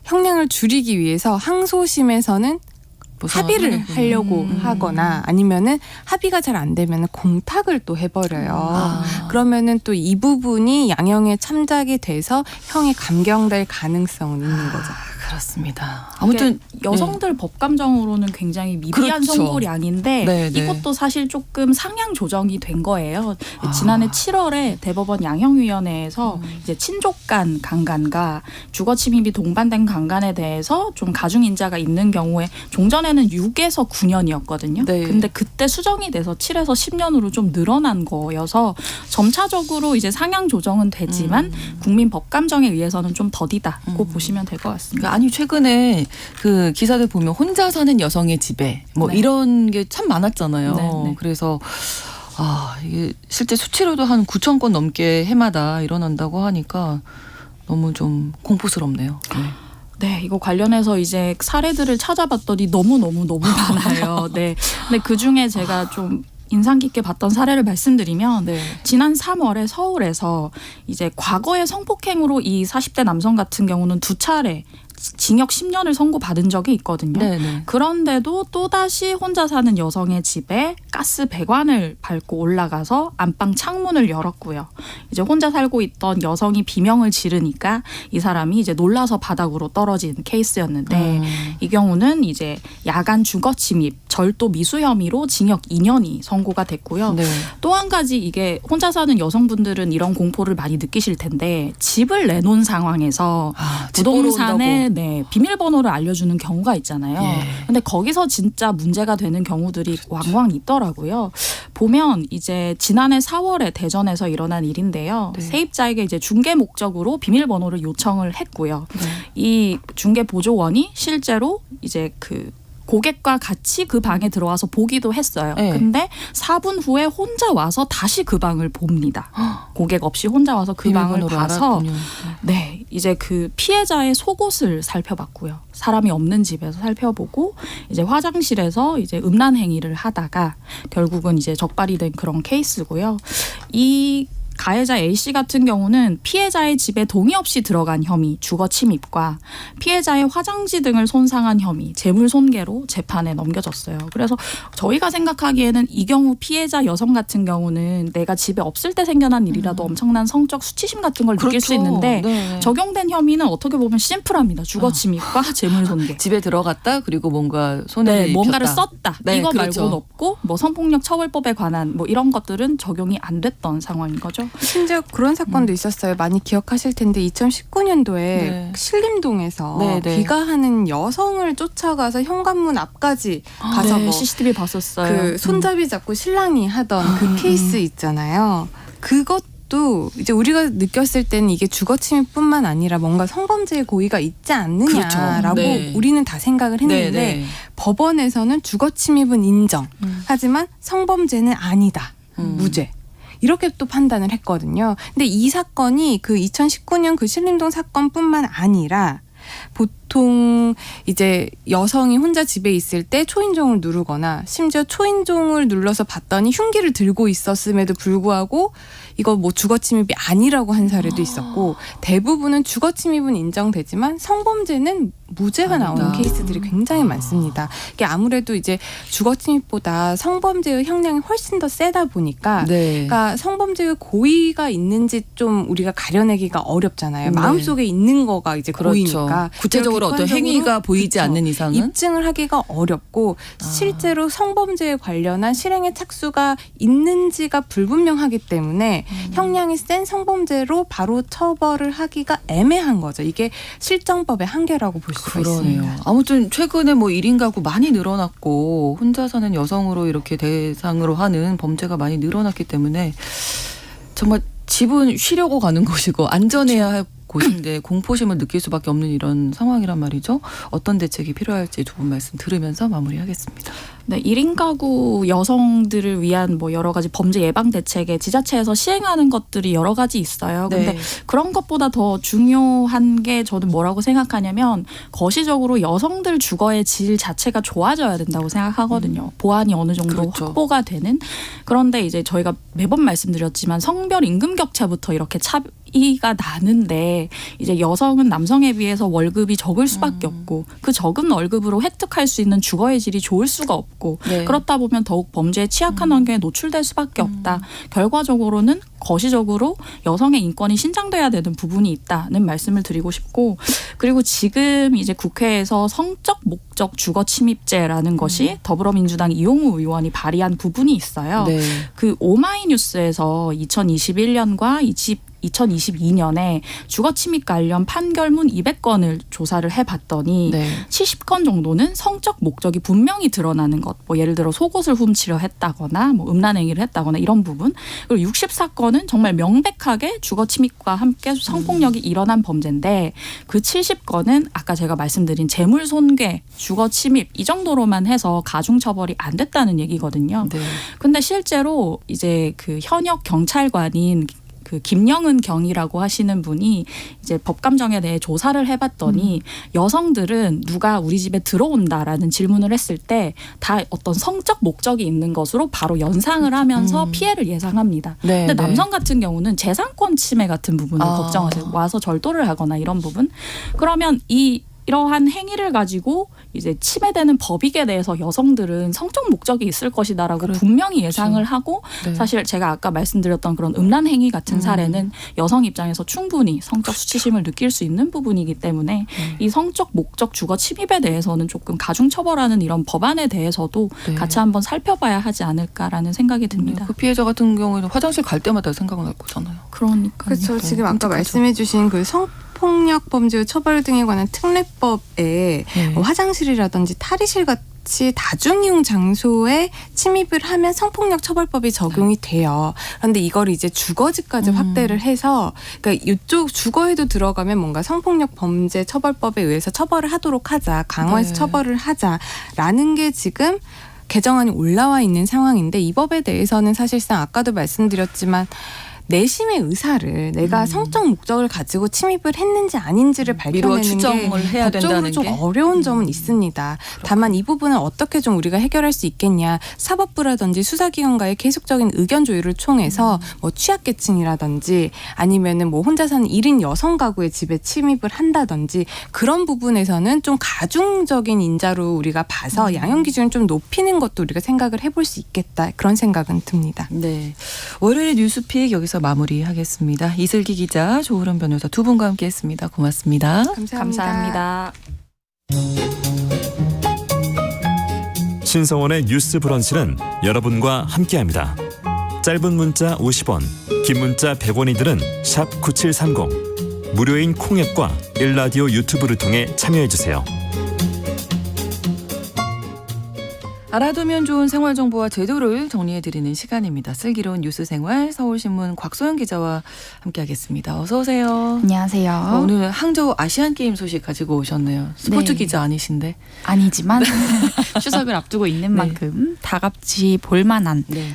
형량을 줄이기 위해서 항소심에서는 합의를 하려고 하거나 아니면은 합의가 잘 안 되면 공탁을 또 해버려요. 그러면은 또 이 부분이 양형에 참작이 돼서 형이 감경될 가능성은 있는 거죠. 그렇습니다. 아무튼 여성들 법감정으로는 굉장히 미비한 그렇죠. 선고량인데 네, 네. 이것도 사실 조금 상향 조정이 된 거예요. 지난해 7월에 대법원 양형위원회에서 이제 친족간 강간과 주거침입이 동반된 강간에 대해서 좀 가중인자가 있는 경우에 종전에는 6에서 9년이었거든요. 네. 근데 그때 수정이 돼서 7에서 10년으로 좀 늘어난 거여서 점차적으로 이제 상향 조정은 되지만 국민 법감정에 의해서는 좀 더디다고 보시면 될 것 같습니다. 아니 최근에 그 기사들 보면 혼자 사는 여성의 집에 뭐 네. 이런 게 참 많았잖아요. 네, 네. 그래서 이게 실제 수치로도 한 9천 건 넘게 해마다 일어난다고 하니까 너무 좀 공포스럽네요. 네. 네, 이거 관련해서 이제 사례들을 찾아봤더니 너무 많아요. 네. 근데 그 중에 제가 좀 인상 깊게 봤던 사례를 말씀드리면 네. 지난 3월에 서울에서 이제 과거의 성폭행으로 이 40대 남성 같은 경우는 2차례 징역 10년을 선고받은 적이 있거든요. 네네. 그런데도 또다시 혼자 사는 여성의 집에 가스 배관을 밟고 올라가서 안방 창문을 열었고요. 이제 혼자 살고 있던 여성이 비명을 지르니까 이 사람이 이제 놀라서 바닥으로 떨어진 케이스였는데 이 경우는 이제 야간 주거 침입, 절도 미수 혐의로 징역 2년이 선고가 됐고요. 네. 또 한 가지 이게 혼자 사는 여성분들은 이런 공포를 많이 느끼실 텐데 집을 내놓은 상황에서 집 보러 부동산에 비밀번호를 알려주는 경우가 있잖아요. 예. 근데 거기서 진짜 문제가 되는 경우들이 왕왕 있더라고요. 보면 이제 지난해 4월에 대전에서 일어난 일인데요. 네. 세입자에게 이제 중개 목적으로 비밀번호를 요청을 했고요. 이 중개 보조원이 실제로 이제 그 고객과 같이 그 방에 들어와서 보기도 했어요. 네. 근데 4분 후에 혼자 와서 다시 그 방을 봅니다. 고객 없이 혼자 와서 그 방을 비밀번호를 봐서 알았군요. 네, 이제 그 피해자의 속옷을 살펴봤고요. 사람이 없는 집에서 살펴보고 이제 화장실에서 이제 음란 행위를 하다가 결국은 이제 적발이 된 그런 케이스고요. 이 가해자 A씨 같은 경우는 피해자의 집에 동의 없이 들어간 혐의, 주거 침입과 피해자의 화장지 등을 손상한 혐의, 재물 손괴로 재판에 넘겨졌어요. 그래서 저희가 생각하기에는 이 경우 피해자 여성 같은 경우는 내가 집에 없을 때 생겨난 일이라도 엄청난 성적 수치심 같은 걸 느낄 수 있는데 네. 적용된 혐의는 어떻게 보면 심플합니다. 주거 침입과 재물 손괴. 집에 들어갔다 그리고 뭔가 손해를 네, 뭔가를 입혔다. 썼다. 네, 이거 그렇죠. 말고는 없고 뭐 성폭력 처벌법에 관한 뭐 이런 것들은 적용이 안 됐던 상황인 거죠. 심지어 그런 사건도 있었어요. 많이 기억하실 텐데 2019년도에 네. 신림동에서 네, 네. 귀가하는 여성을 쫓아가서 현관문 앞까지 가서 네, 뭐 CCTV 봤었어요. 그 손잡이 잡고 신랑이 하던 그 케이스 있잖아요. 그것도 이제 우리가 느꼈을 때는 이게 주거침입뿐만 아니라 뭔가 성범죄의 고의가 있지 않느냐라고 그렇죠. 네. 우리는 다 생각을 했는데 네, 네. 법원에서는 주거침입은 인정. 하지만 성범죄는 아니다. 무죄. 이렇게 또 판단을 했거든요. 근데 이 사건이 그 2019년 그 신림동 사건뿐만 아니라 보통 이제 여성이 혼자 집에 있을 때 초인종을 누르거나 심지어 초인종을 눌러서 봤더니 흉기를 들고 있었음에도 불구하고 이거 뭐 주거침입이 아니라고 한 사례도 있었고 대부분은 주거침입은 인정되지만 성범죄는 무죄가 나오는 아니다. 케이스들이 굉장히 많습니다. 이게 아무래도 이제 주거침입보다 성범죄의 형량이 훨씬 더 세다 보니까 네. 그러니까 성범죄의 고의가 있는지 좀 우리가 가려내기가 어렵잖아요. 네. 마음속에 있는 거가 이제 그렇죠. 고의니까. 구체적으로 어떤 객관적으로 행위가 보이지 그렇죠. 않는 이상은 입증을 하기가 어렵고 실제로 성범죄에 관련한 실행의 착수가 있는지가 불분명하기 때문에 형량이 센 성범죄로 바로 처벌을 하기가 애매한 거죠. 이게 실정법의 한계라고 볼 수가 그러네요. 있습니다. 아무튼 최근에 뭐 1인 가구 많이 늘어났고 혼자 사는 여성으로 이렇게 대상으로 하는 범죄가 많이 늘어났기 때문에 정말 집은 쉬려고 가는 곳이고 안전해야 할 곳인데 공포심을 느낄 수밖에 없는 이런 상황이란 말이죠. 어떤 대책이 필요할지 두 분 말씀 들으면서 마무리하겠습니다. 네, 1인 가구 여성들을 위한 뭐 여러 가지 범죄 예방 대책에 지자체에서 시행하는 것들이 여러 가지 있어요. 근데 네. 그런 것보다 더 중요한 게 저는 뭐라고 생각하냐면 거시적으로 여성들 주거의 질 자체가 좋아져야 된다고 생각하거든요. 보안이 어느 정도 그렇죠. 확보가 되는. 그런데 이제 저희가 매번 말씀드렸지만 성별 임금 격차부터 이렇게 차이가 나는데 이제 여성은 남성에 비해서 월급이 적을 수밖에 없고 그 적은 월급으로 획득할 수 있는 주거의 질이 좋을 수가 없고 네. 그렇다 보면 더욱 범죄에 취약한 환경에 노출될 수밖에 없다. 결과적으로는 거시적으로 여성의 인권이 신장돼야 되는 부분이 있다는 말씀을 드리고 싶고 그리고 지금 이제 국회에서 성적 목적 주거 침입죄라는 것이 더불어민주당 이용우 의원이 발의한 부분이 있어요. 네. 그 오마이뉴스에서 2021년과 2022년에 주거 침입 관련 판결문 200건을 조사를 해봤더니 네. 70건 정도는 성적 목적이 분명히 드러나는 것, 뭐 예를 들어 속옷을 훔치려 했다거나 뭐 음란행위를 했다거나 이런 부분, 그리고 64건은 정말 명백하게 주거 침입과 함께 성폭력이 일어난 범죄인데 그 70건은 아까 제가 말씀드린 재물 손괴, 주거 침입 이 정도로만 해서 가중 처벌이 안 됐다는 얘기거든요. 네. 근데 실제로 이제 그 현역 경찰관인 그 김영은 경이라고 하시는 분이 이제 법감정에 대해 조사를 해봤더니 여성들은 누가 우리 집에 들어온다라는 질문을 했을 때 다 어떤 성적 목적이 있는 것으로 바로 연상을 하면서 피해를 예상합니다. 네, 근데 네. 남성 같은 경우는 재산권 침해 같은 부분을 걱정하세요. 와서 절도를 하거나 이런 부분. 그러면 이러한 행위를 가지고 이제 침해되는 법익에 대해서 여성들은 성적 목적이 있을 것이다라고 그렇죠. 분명히 예상을 하고 네. 사실 제가 아까 말씀드렸던 그런 음란 행위 같은 사례는 여성 입장에서 충분히 성적 수치심을 느낄 수 있는 부분이기 때문에 이 성적 목적 주거 침입에 대해서는 조금 가중 처벌하는 이런 법안에 대해서도 네. 같이 같이 한번 살펴봐야 하지 않을까라는 생각이 듭니다. 그 피해자 같은 경우에는 화장실 갈 때마다 생각날 거잖아요. 그러니까 그렇죠. 지금 아까 끔찍하죠. 말씀해주신 그 성폭력 범죄 처벌 등에 관한 특례법에 네. 화장실이라든지 탈의실 같이 다중이용 장소에 침입을 하면 성폭력 처벌법이 적용이 돼요. 그런데 이걸 이제 주거지까지 확대를 해서 그러니까 이쪽 주거에도 들어가면 뭔가 성폭력 범죄 처벌법에 의해서 처벌을 하도록 하자, 강화해서 네. 처벌을 하자라는 게 지금 개정안이 올라와 있는 상황인데 이 법에 대해서는 사실상 아까도 말씀드렸지만 내심의 의사를 내가 성적 목적을 가지고 침입을 했는지 아닌지를 미루어 밝혀내는 게 추정을 해야 법적으로 된다는 좀 게 어려운 점은 있습니다. 다만 이 부분은 어떻게 좀 우리가 해결할 수 있겠냐. 사법부라든지 수사기관과의 계속적인 의견 조율을 통해서 뭐 취약계층이라든지 아니면은 뭐 혼자 사는 1인 여성 가구의 집에 침입을 한다든지 그런 부분에서는 좀 가중적인 인자로 우리가 봐서 양형 기준을 좀 높이는 것도 우리가 생각을 해볼 수 있겠다. 그런 생각은 듭니다. 네. 월요일의 뉴스픽 여기서 마무리하겠습니다. 이슬기 기자, 조으론 변호사 두 분과 함께했습니다. 고맙습니다. 감사합니다. 신성원의 뉴스 브런치는 여러분과 함께합니다. 짧은 문자 50원, 긴 문자 100원이들은 샵 9730. 무료인 콩앱과 일라디오 유튜브를 통해 참여해주세요. 알아두면 좋은 생활 정보와 제도를 정리해드리는 시간입니다. 슬기로운 뉴스생활 서울신문 곽소영 기자와 함께하겠습니다. 어서 오세요. 안녕하세요. 오늘 항저우 아시안게임 소식 가지고 오셨네요. 스포츠 네. 기자 아니신데. 아니지만 추석을 앞두고 있는 네. 만큼 다 같이 볼만한 네.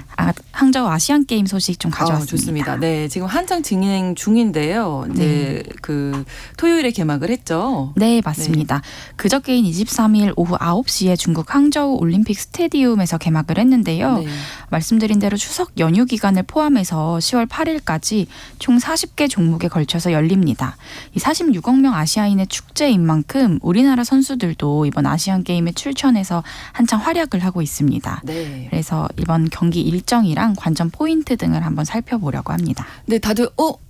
항저우 아시안 게임 소식 좀 가져왔습니다. 좋습니다. 네, 지금 한창 진행 중인데요. 이제 그 토요일에 개막을 했죠. 네, 맞습니다. 그저께인 23일 오후 9시에 중국 항저우 올림픽 스테디움에서 개막을 했는데요. 네. 말씀드린 대로 추석 연휴 기간을 포함해서 10월 8일까지 총 40개 종목에 걸쳐서 열립니다. 이 46억 명 아시아인의 축제인 만큼 우리나라 선수들도 이번 아시안 게임에 출전해서 한창 활약을 하고 있습니다. 네. 그래서 이번 경기 일정이랑 관전 포인트 등을 한번 살펴보려고 합니다. 네, 다들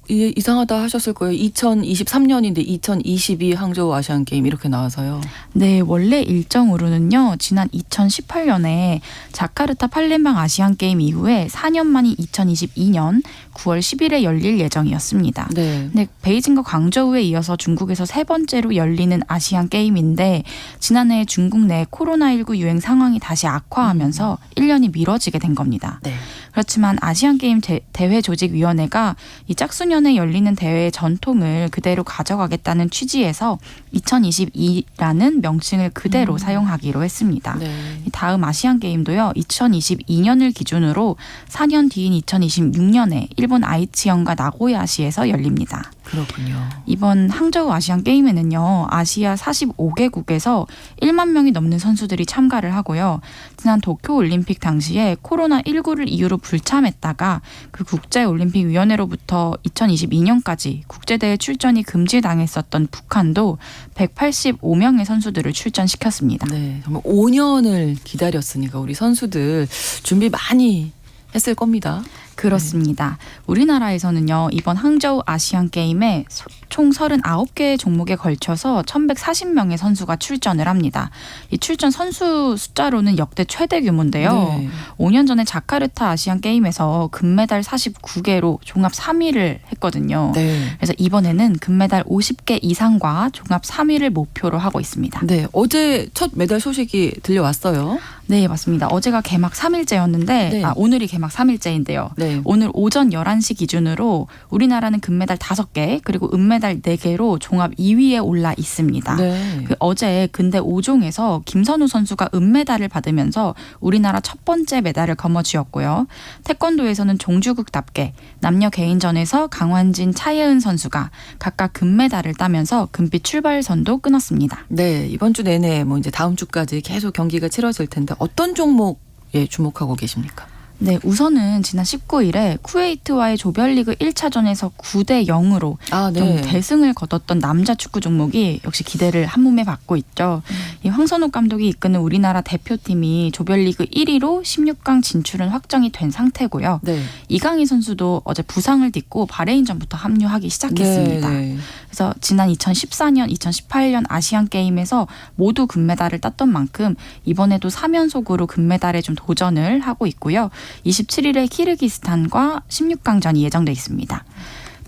이게 이상하다 하셨을 거예요. 2023년인데 2022 항저우 아시안 게임 이렇게 나와서요. 네, 원래 일정으로는요. 지난 2018년에 자카르타 팔렘방 아시안 게임 이후에 4년 만인 2022년 9월 10일에 열릴 예정이었습니다. 네. 네, 베이징과 광저우에 이어서 중국에서 세 번째로 열리는 아시안 게임인데 지난해 중국 내 코로나19 유행 상황이 다시 악화하면서 1년이 미뤄지게 된 겁니다. 네. 그렇지만 아시안게임 대회 조직위원회가 이 짝수년에 열리는 대회의 전통을 그대로 가져가겠다는 취지에서 2022라는 명칭을 그대로 사용하기로 했습니다. 네. 이 다음 아시안게임도요. 2022년을 기준으로 4년 뒤인 2026년에 일본 아이치현과 나고야시에서 열립니다. 그렇군요. 이번 항저우 아시안 게임에는요. 아시아 45개국에서 1만 명이 넘는 선수들이 참가를 하고요. 지난 도쿄 올림픽 당시에 코로나19를 이유로 불참했다가 그 국제올림픽위원회로부터 2022년까지 국제대회 출전이 금지당했었던 북한도 185명의 선수들을 출전시켰습니다. 네, 정말 5년을 기다렸으니까 우리 선수들 준비 많이 했을 겁니다. 그렇습니다. 우리나라에서는요. 이번 항저우 아시안 게임에 총 39개의 종목에 걸쳐서 1,140명의 선수가 출전을 합니다. 이 출전 선수 숫자로는 역대 최대 규모인데요. 네. 5년 전에 자카르타 아시안 게임에서 금메달 49개로 종합 3위를 했거든요. 네. 그래서 이번에는 금메달 50개 이상과 종합 3위를 목표로 하고 있습니다. 네, 어제 첫 메달 소식이 들려왔어요. 네, 맞습니다. 어제가 개막 3일째였는데 네. 오늘이 개막 3일째인데요. 네. 오늘 오전 11시 기준으로 우리나라는 금메달 5개 그리고 은메달 4개로 종합 2위에 올라 있습니다. 네. 그 어제 근대 5종에서 김선우 선수가 은메달을 받으면서 우리나라 첫 번째 메달을 거머쥐었고요. 태권도에서는 종주국답게 남녀 개인전에서 강환진, 차예은 선수가 각각 금메달을 따면서 금빛 출발선도 끊었습니다. 네, 이번 주 내내 이제 다음 주까지 계속 경기가 치러질 텐데 어떤 종목에 주목하고 계십니까? 네, 우선은 지난 19일에 쿠웨이트와의 조별리그 1차전에서 9대 0으로 좀 대승을 거뒀던 남자 축구 종목이 역시 기대를 한몸에 받고 있죠. 이 황선욱 감독이 이끄는 우리나라 대표팀이 조별리그 1위로 16강 진출은 확정이 된 상태고요. 네. 이강인 선수도 어제 부상을 딛고 바레인전부터 합류하기 시작했습니다. 네. 그래서 지난 2014년, 2018년 아시안 게임에서 모두 금메달을 땄던 만큼 이번에도 3연속으로 금메달에 좀 도전을 하고 있고요. 27일에 키르기스탄과 16강전이 예정돼 있습니다.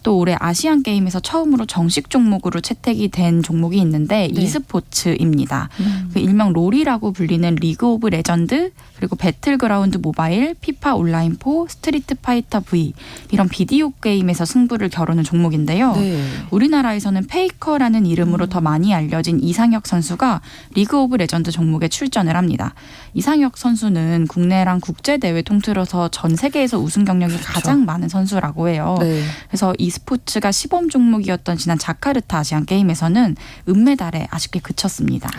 또 올해 아시안 게임에서 처음으로 정식 종목으로 채택이 된 종목이 있는데 네. e스포츠입니다. 그 일명 롤이라고 불리는 리그 오브 레전드 그리고 배틀그라운드 모바일, 피파 온라인4, 스트리트 파이터 V 이런 비디오 게임에서 승부를 겨루는 종목인데요. 네. 우리나라에서는 페이커라는 이름으로 더 많이 알려진 이상혁 선수가 리그 오브 레전드 종목에 출전을 합니다. 이상혁 선수는 국내랑 국제대회 통틀어서 전 세계에서 우승 경력이 가장 많은 선수라고 해요. 네. 그래서 e스포츠가 시범 종목이었던 지난 자카르타 아시안 게임에서는 은메달에 아쉽게 그쳤습니다.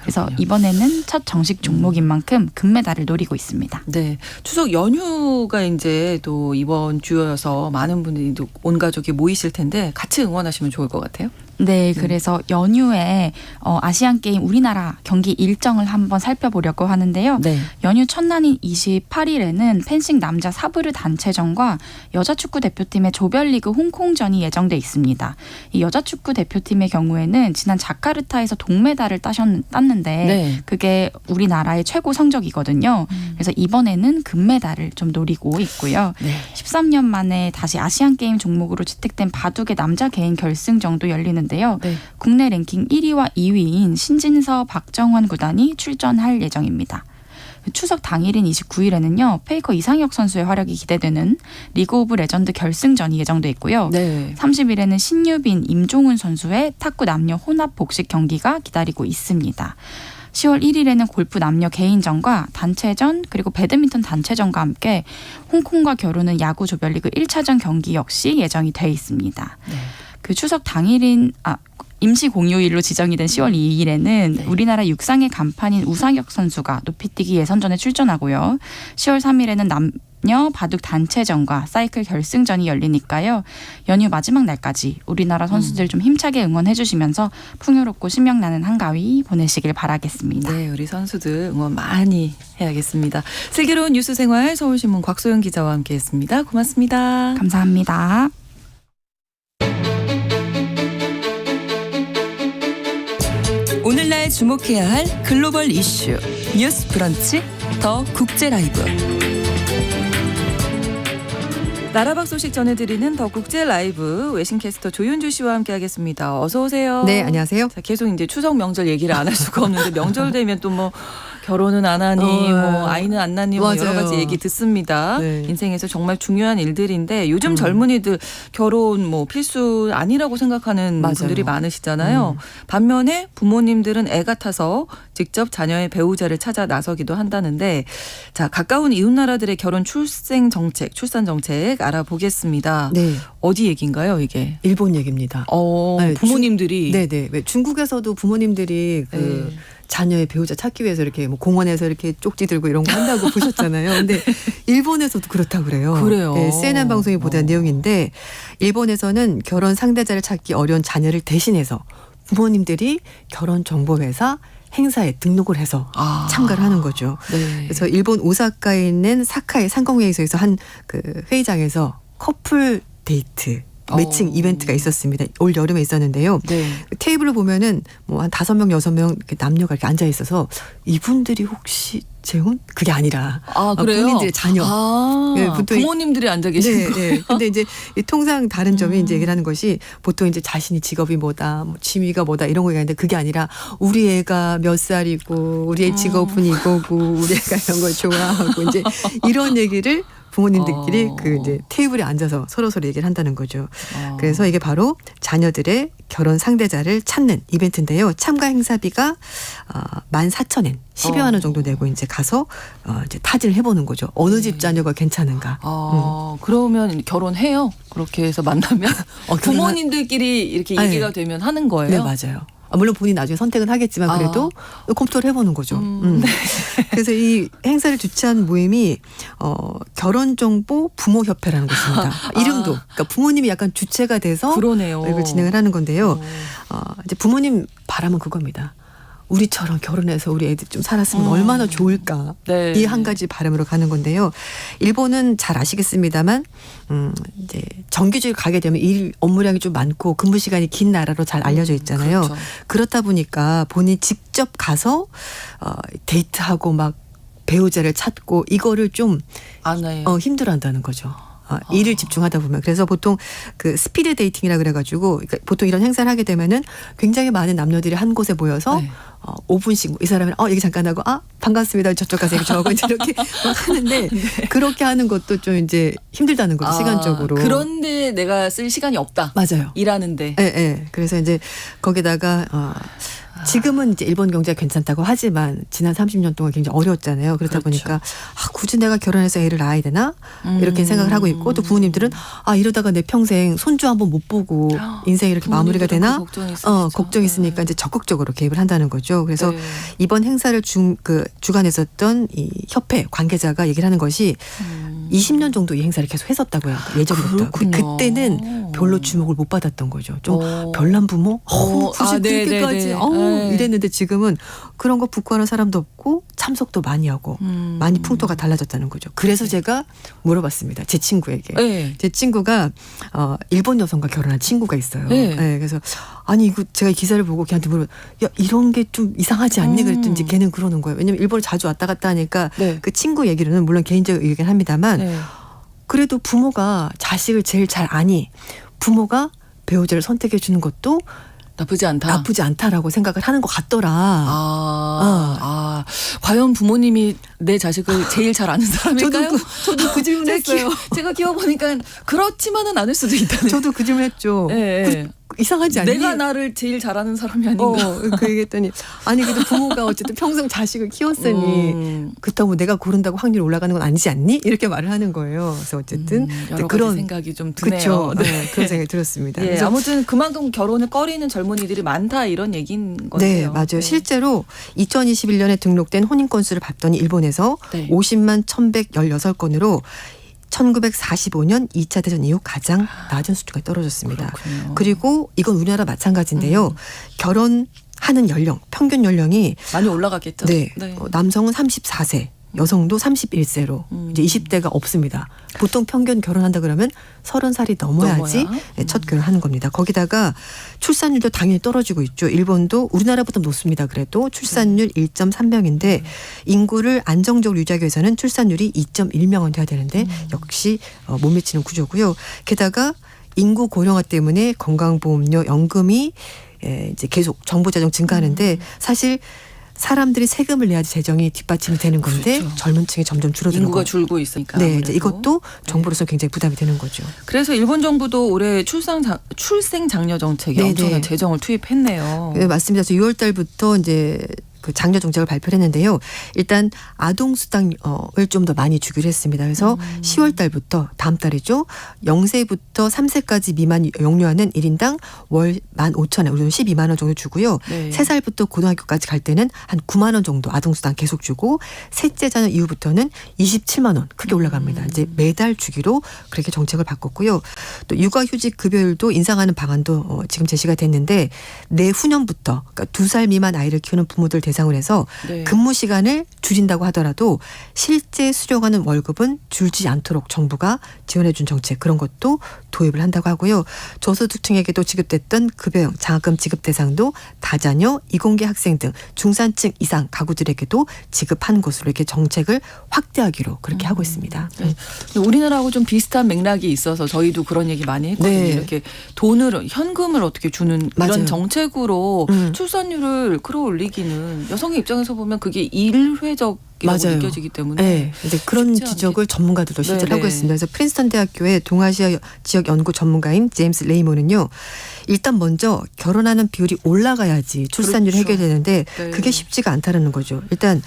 그래서 그렇군요. 이번에는 첫 정식 종목인 만큼 금메달을 노리고 있습니다. 네, 추석 연휴가 이제 또 이번 주여서 많은 분들이 또 온 가족이 모이실 텐데 같이 응원하시면 좋을 것 같아요. 네, 그래서 연휴에 아시안 게임 우리나라 경기 일정을 한번 살펴보려고 하는데요. 네. 연휴 첫날인 28일에는 펜싱 남자 사브르 단체전과 여자 축구 대표팀의 조별리그 홍콩전이 예정돼 있습니다. 이 여자 축구 대표팀의 경우에는 지난 자카르타에서 동메달을 땄는데 네. 그게 우리나라의 최고 성적이거든요. 그래서 이번에는 금메달을 좀 노리고 있고요. 네. 13년 만에 다시 아시안 게임 종목으로 채택된 바둑의 남자 개인 결승전도 열리는데요. 네. 국내 랭킹 1위와 2위인 신진서, 박정환 구단이 출전할 예정입니다. 추석 당일인 29일에는요. 페이커 이상혁 선수의 활약이 기대되는 리그 오브 레전드 결승전이 예정돼 있고요. 네. 30일에는 신유빈, 임종훈 선수의 탁구 남녀 혼합 복식 경기가 기다리고 있습니다. 10월 1일에는 골프 남녀 개인전과 단체전 그리고 배드민턴 단체전과 함께 홍콩과 겨루는 야구 조별리그 1차전 경기 역시 예정이 돼 있습니다. 네. 그 추석 당일인 임시 공휴일로 지정이 된 10월 2일에는 네. 우리나라 육상의 간판인 우상혁 선수가 높이뛰기 예선전에 출전하고요. 10월 3일에는 남녀 바둑 단체전과 사이클 결승전이 열리니까요. 연휴 마지막 날까지 우리나라 선수들 좀 힘차게 응원해 주시면서 풍요롭고 신명나는 한가위 보내시길 바라겠습니다. 네, 우리 선수들 응원 많이 해야겠습니다. 슬기로운 뉴스 생활 서울신문 곽소영 기자와 함께했습니다. 고맙습니다. 감사합니다. 오늘날 주목해야 할 글로벌 이슈 뉴스 브런치 더 국제 라이브. 나라박 소식 전해드리는 더 국제 라이브 외신캐스터 조윤주 씨와 함께하겠습니다. 어서 오세요. 네, 안녕하세요. 자, 계속 이제 추석 명절 얘기를 안 할 수가 없는데 명절 되면 또 뭐 결혼은 안 하니 뭐 아이는 안 낳니 뭐 여러 맞아요. 가지 얘기 듣습니다. 네. 인생에서 정말 중요한 일들인데 요즘 젊은이들 결혼 뭐 필수 아니라고 생각하는 맞아요. 분들이 많으시잖아요. 반면에 부모님들은 애 같아서 직접 자녀의 배우자를 찾아 나서기도 한다는데 자, 가까운 이웃 나라들의 결혼 출산 정책 알아보겠습니다. 네, 어디 얘기인가요, 이게? 일본 얘기입니다. 네, 부모님들이 네네. 왜 중국에서도 부모님들이 그 네. 자녀의 배우자 찾기 위해서 이렇게 뭐 공원에서 이렇게 쪽지 들고 이런 거 한다고 보셨잖아요. 근데 일본에서도 그렇다고 그래요. 그래요. 네, CNN 방송이 보도한 내용인데 일본에서는 결혼 상대자를 찾기 어려운 자녀를 대신해서 부모님들이 결혼 정보회사 행사에 등록을 해서 참가를 하는 거죠. 네. 그래서 일본 오사카에 있는 사카이 상공회의소에서 한 그 회의장에서 커플 데이트 매칭 이벤트가 있었습니다. 올 여름에 있었는데요. 네. 테이블을 보면은 뭐 한 5명, 6명 남녀가 이렇게 앉아 있어서 이분들이 혹시 재혼? 그게 아니라 그래요? 본인들의 자녀. 네, 보통 부모님들이 앉아 계신 네, 거. 네. 근데 이제 이 통상 다른 점이 이제 얘기를 하는 것이 보통 이제 자신이 직업이 뭐다, 뭐 취미가 뭐다 이런 거 얘기하는데 그게 아니라 우리 애가 몇 살이고 우리 애 직업은 이거고 우리 애가 이런 걸 좋아하고 이제 이런 얘기를 부모님들끼리 그 이제 테이블에 앉아서 서로 얘기를 한다는 거죠. 그래서 이게 바로 자녀들의 결혼 상대자를 찾는 이벤트인데요. 참가 행사비가 14,000엔 10여만 원 정도 내고 이제 가서 이제 타진을 해보는 거죠. 어느 집 자녀가 괜찮은가. 그러면 결혼해요? 그렇게 해서 만나면 부모님들끼리 이렇게 네. 얘기가 되면 하는 거예요? 네, 맞아요. 물론 본인이 나중에 선택은 하겠지만 그래도 검토를 해보는 거죠. 네. 그래서 이 행사를 주최한 모임이 결혼정보 부모협회라는 곳입니다. 이름도 그러니까 부모님이 약간 주체가 돼서 그러네요. 이걸 진행을 하는 건데요. 이제 부모님 바람은 그겁니다. 우리처럼 결혼해서 우리 애들 좀 살았으면 얼마나 좋을까. 네. 이 한 가지 바람으로 가는 건데요. 일본은 잘 아시겠습니다만 이제 정규직을 가게 되면 일 업무량이 좀 많고 근무 시간이 긴 나라로 잘 알려져 있잖아요. 그렇죠. 그렇다 보니까 본인이 직접 가서 데이트하고 막 배우자를 찾고 이거를 좀 안 해요. 힘들어한다는 거죠. 일을 집중하다 보면. 그래서 보통 그 스피드 데이팅이라 그래가지고 그러니까 보통 이런 행사를 하게 되면은 굉장히 많은 남녀들이 한 곳에 모여서 네. 5분씩 이 사람은 얘기 잠깐 하고 반갑습니다. 저쪽 가서 얘기 저하고 이제 이렇게 하는데 그렇게 하는 것도 좀 이제 힘들다는 거죠. 시간적으로. 그런데 내가 쓸 시간이 없다. 맞아요. 일하는데. 예, 예. 그래서 이제 거기다가 지금은 이제 일본 경제가 괜찮다고 하지만 지난 30년 동안 굉장히 어려웠잖아요. 그러다 그렇죠. 보니까 굳이 내가 결혼해서 애를 낳아야 되나? 이렇게 생각을 하고 있고 또 부모님들은 이러다가 내 평생 손주 한번 못 보고 인생이 이렇게 마무리가 되나? 걱정이 있으니까 이제 적극적으로 개입을 한다는 거죠. 그래서 네. 이번 행사를 주관했었던 이 협회 관계자가 얘기를 하는 것이 20년 정도 이 행사를 계속 했었다고요. 예전부터. 근데 그렇군요. 그때는 별로 주목을 못 받았던 거죠. 좀 별난 부모? 굳이 그렇게까지 이랬는데 지금은 그런 거 부끄러워하는 사람도 없고 참석도 많이 하고 많이 풍토가 달라졌다는 거죠. 그래서 제가 물어봤습니다. 제 친구에게. 네. 제 친구가 일본 여성과 결혼한 친구가 있어요. 네. 네, 그래서 아니 이거 제가 이 기사를 보고 걔한테 물어봐. 야 이런 게 좀 이상하지 않니? 그랬더니 이제 걔는 그러는 거예요. 왜냐면 일본을 자주 왔다 갔다 하니까 네. 그 친구 얘기로는 물론 개인적 의견 합니다만 네. 그래도 부모가 자식을 제일 잘 아니 부모가 배우자를 선택해 주는 것도 나쁘지 않다. 나쁘지 않다라고 생각을 하는 것 같더라. 과연 부모님이 내 자식을 제일 잘 아는 사람일까요? 저도 그 질문했어요. 제가 키워보니까 그렇지만은 않을 수도 있다는. 저도 그 질문했죠. 예. 이상하지 않니? 내가 나를 제일 잘 아는 사람이 아닌가. 그 얘기했더니 아니 그래도 부모가 어쨌든 평생 자식을 키웠으니 그렇다고 내가 고른다고 확률이 올라가는 건 아니지 않니? 이렇게 말을 하는 거예요. 그래서 어쨌든 여러 가지 그런 생각이 좀 드네요. 그렇죠. 네, 그런 생각이 들었습니다. 예, 그래서 아무튼 그만큼 결혼을 꺼리는 젊은이들이 많다 이런 얘기인 건데요. 네, 맞아요. 네. 실제로 2021년에 등록된 혼인 건수를 봤더니 일본에서 네. 50만 1,116건으로 1945년 2차 대전 이후 가장 낮은 수준까지 떨어졌습니다. 그렇군요. 그리고 이건 우리나라 마찬가지인데요. 결혼하는 연령, 평균 연령이 많이 올라가겠죠. 네, 남성은 34세, 여성도 31세로 이제 20대가 없습니다. 보통 평균 결혼한다 그러면 30살이 넘어야지 넘어야? 네, 첫 결혼하는 겁니다. 거기다가 출산율도 당연히 떨어지고 있죠. 일본도 우리나라보다 높습니다. 그래도 출산율 1.3명인데 인구를 안정적으로 유지하기 위해서는 출산율이 2.1명은 돼야 되는데 역시 못 미치는 구조고요. 게다가 인구 고령화 때문에 건강보험료, 연금이 이제 계속 정부 재정 증가하는데 사실 사람들이 세금을 내야지 재정이 뒷받침이 되는 건데 그렇죠. 젊은 층이 점점 줄어드는 인구가 거예요. 줄고 있으니까. 네, 아무래도. 이제 이것도 정부로서 굉장히 부담이 되는 거죠. 그래서 일본 정부도 올해 출생 장려 정책에 네네. 엄청난 재정을 투입했네요. 네, 맞습니다. 그래서 6월 달부터 이제 그 장려 정책을 발표를 했는데요. 일단 아동수당을 좀 더 많이 주기로 했습니다. 그래서 10월 달부터 다음 달이죠. 0세부터 3세까지 미만 영유아는 1인당 월 15,000원, 우리는 12만 원 정도 주고요. 네. 3살부터 고등학교까지 갈 때는 한 9만 원 정도 아동수당 계속 주고 셋째 자녀 이후부터는 27만 원 크게 올라갑니다. 이제 매달 주기로 그렇게 정책을 바꿨고요. 또 육아휴직 급여율도 인상하는 방안도 지금 제시가 됐는데 내후년부터 그러니까 2살 미만 아이를 키우는 부모들 대상으로 해서 네. 근무 시간을 줄인다고 하더라도 실제 수령하는 월급은 줄지 않도록 정부가 지원해 준 정책 그런 것도 도입을 한다고 하고요. 저소득층에게도 지급됐던 급여형 장학금 지급 대상도 다자녀, 이공계 학생 등 중산층 이상 가구들에게도 지급하는 것으로 이렇게 정책을 확대하기로 그렇게 하고 있습니다. 네. 우리나라하고 좀 비슷한 맥락이 있어서 저희도 그런 얘기 많이 했거든요. 네. 이렇게 돈을 현금을 어떻게 주는 맞아요. 이런 정책으로 출산율을 끌어올리기는 여성의 입장에서 보면 그게 일회적이라고 맞아요. 느껴지기 때문에 네, 이제 그런 쉽지 않게. 지적을 전문가들도 실제로 네네. 하고 있습니다. 그래서 프린스턴 대학교의 동아시아 지역 연구 전문가인 제임스 레이모는요. 일단 먼저 결혼하는 비율이 올라가야지 출산율이 그렇죠. 해결되는데 네. 그게 쉽지가 않다는 거죠. 일단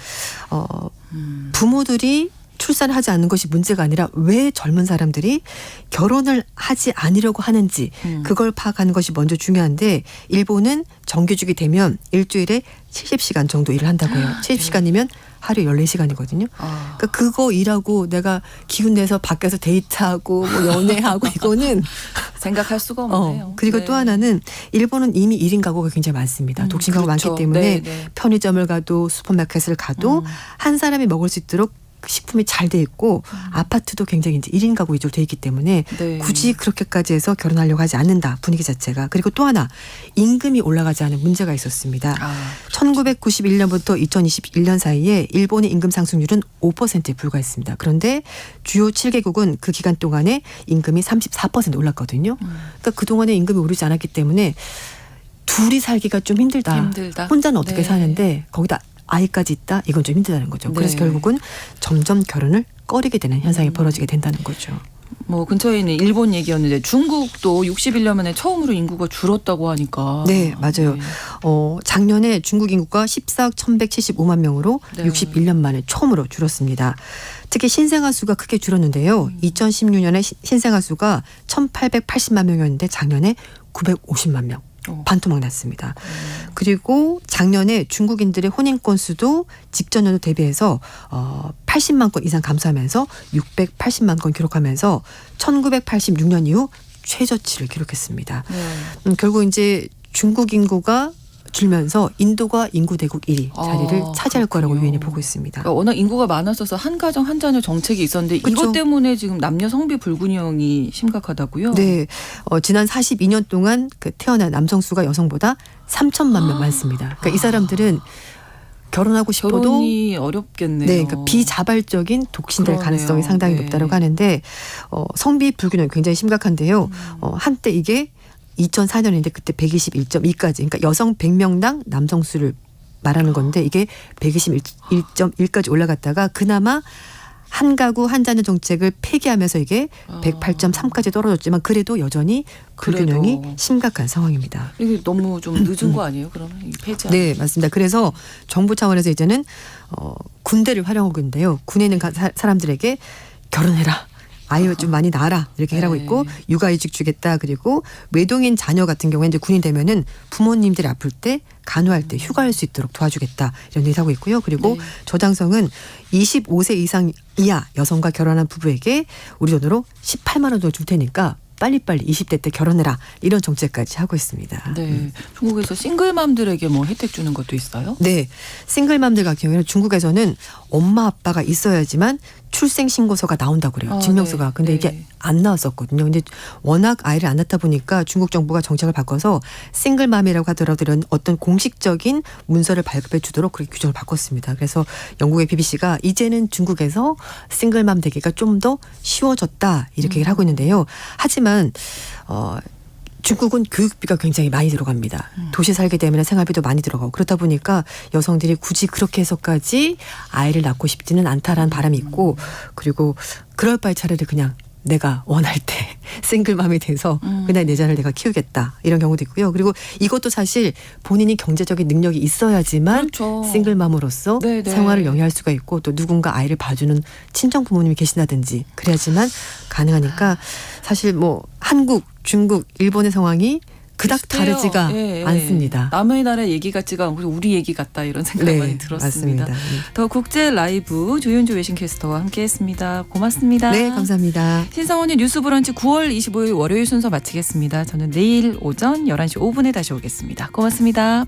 부모들이 출산을 하지 않는 것이 문제가 아니라 왜 젊은 사람들이 결혼을 하지 않으려고 하는지 그걸 파악하는 것이 먼저 중요한데 일본은 정규직이 되면 일주일에 70시간 정도 일을 한다고 해요. 70시간이면 하루에 14시간이거든요. 그러니까 그거 일하고 내가 기운 내서 밖에서 데이트하고 뭐 연애하고 이거는 생각할 수가 없네요. 그리고 네. 또 하나는 일본은 이미 1인 가구가 굉장히 많습니다. 독신 가구가 그렇죠. 많기 때문에 네, 네. 편의점을 가도 슈퍼마켓을 가도 한 사람이 먹을 수 있도록 식품이 잘 돼 있고 아파트도 굉장히 이제 1인 가구 위주로 돼 있기 때문에 네. 굳이 그렇게까지 해서 결혼하려고 하지 않는다. 분위기 자체가. 그리고 또 하나 임금이 올라가지 않은 문제가 있었습니다. 1991년부터 2021년 사이에 일본의 임금 상승률은 5%에 불과했습니다. 그런데 주요 7개국은 그 기간 동안에 임금이 34% 올랐거든요. 그러니까 그동안에 임금이 오르지 않았기 때문에 둘이 살기가 좀 힘들다. 혼자는 어떻게 네. 사는데 거기다 아이까지 있다? 이건 좀 힘들다는 거죠. 그래서 네. 결국은 점점 결혼을 꺼리게 되는 현상이 벌어지게 된다는 거죠. 뭐 근처에 있는 일본 얘기였는데 중국도 61년 만에 처음으로 인구가 줄었다고 하니까. 네, 맞아요. 네. 작년에 중국 인구가 14억 1,175만 명으로 네. 61년 만에 처음으로 줄었습니다. 특히 신생아 수가 크게 줄었는데요. 2016년에 신생아 수가 1,880만 명이었는데 작년에 950만 명. 반토막 났습니다. 그리고 작년에 중국인들의 혼인 건수도 직전 연도 대비해서 80만 건 이상 감소하면서 680만 건 기록하면서 1986년 이후 최저치를 기록했습니다. 결국 이제 중국 인구가 줄면서 인도가 인구 대국 1위 자리를 차지할 거라고 그렇군요. 유엔이 보고 있습니다. 그러니까 워낙 인구가 많았어서 한 가정 한 자녀 정책이 있었는데 그렇죠. 이것 때문에 지금 남녀 성비 불균형이 심각하다고요? 네, 지난 42년 동안 그 태어난 남성 수가 여성보다 3천만 명 많습니다. 그러니까 이 사람들은 결혼하고 싶어도 결혼이 어렵겠네요. 네, 그러니까 비자발적인 독신될 그러네요. 가능성이 상당히 네. 높다고 하는데 성비 불균형 굉장히 심각한데요. 한때 이게 2004년인데 그때 121.2까지 그러니까 여성 100명당 남성 수를 말하는 건데 이게 121.1까지 올라갔다가 그나마 한 가구 한 자녀 정책을 폐기하면서 이게 108.3까지 떨어졌지만 그래도 여전히 불균형이 그래도. 심각한 상황입니다. 이게 너무 좀 늦은 거 아니에요? 그러면 이 폐지하는 네, 맞습니다. 그래서 정부 차원에서 이제는 군대를 활용하고 있는데요. 군에 있는 사람들에게 결혼해라. 아이 좀 많이 낳아라 이렇게 하라고 네. 있고 육아휴직 주겠다. 그리고 외동인 자녀 같은 경우에 이제 군인 되면은 부모님들이 아플 때 간호할 때 휴가할 수 있도록 도와주겠다 이런 얘기 하고 있고요. 그리고 네. 저장성은 25세 이상 이하 여성과 결혼한 부부에게 우리 돈으로 18만 원 정도 줄 테니까 빨리빨리 20대 때 결혼해라 이런 정책까지 하고 있습니다. 네. 중국에서 싱글맘들에게 뭐 혜택 주는 것도 있어요? 네. 싱글맘들 같은 경우에는 중국에서는 엄마 아빠가 있어야지만 출생신고서가 나온다고 그래요. 증명서가. 네. 근데 네. 이게 안 나왔었거든요. 근데 워낙 아이를 안 낳다 보니까 중국 정부가 정책을 바꿔서 싱글맘이라고 하더라도 이런 어떤 공식적인 문서를 발급해 주도록 그렇게 규정을 바꿨습니다. 그래서 영국의 BBC가 이제는 중국에서 싱글맘 되기가 좀 더 쉬워졌다 이렇게 얘기를 하고 있는데요. 하지만 중국은 교육비가 굉장히 많이 들어갑니다. 도시 살게 되면 생활비도 많이 들어가고 그렇다 보니까 여성들이 굳이 그렇게 해서까지 아이를 낳고 싶지는 않다라는 바람이 있고 그리고 그럴 바에 차라리 그냥 내가 원할 때 싱글맘이 돼서 그냥 내 자녀를 내가 키우겠다 이런 경우도 있고요. 그리고 이것도 사실 본인이 경제적인 능력이 있어야지만 그렇죠. 싱글맘으로서 네네. 생활을 영위할 수가 있고 또 누군가 아이를 봐주는 친정 부모님이 계신다든지 그래야지만 가능하니까 사실 뭐 한국, 중국, 일본의 상황이 그닥 비슷해요. 다르지가 예, 예. 않습니다. 남의 나라 얘기 같지가 않고 우리 얘기 같다 이런 생각 많이 들었습니다. 맞습니다. 더 국제 라이브 조윤주 외신캐스터와 함께했습니다. 고맙습니다. 네, 감사합니다. 신성원의 뉴스브런치 9월 25일 월요일 순서 마치겠습니다. 저는 내일 오전 11시 5분에 다시 오겠습니다. 고맙습니다.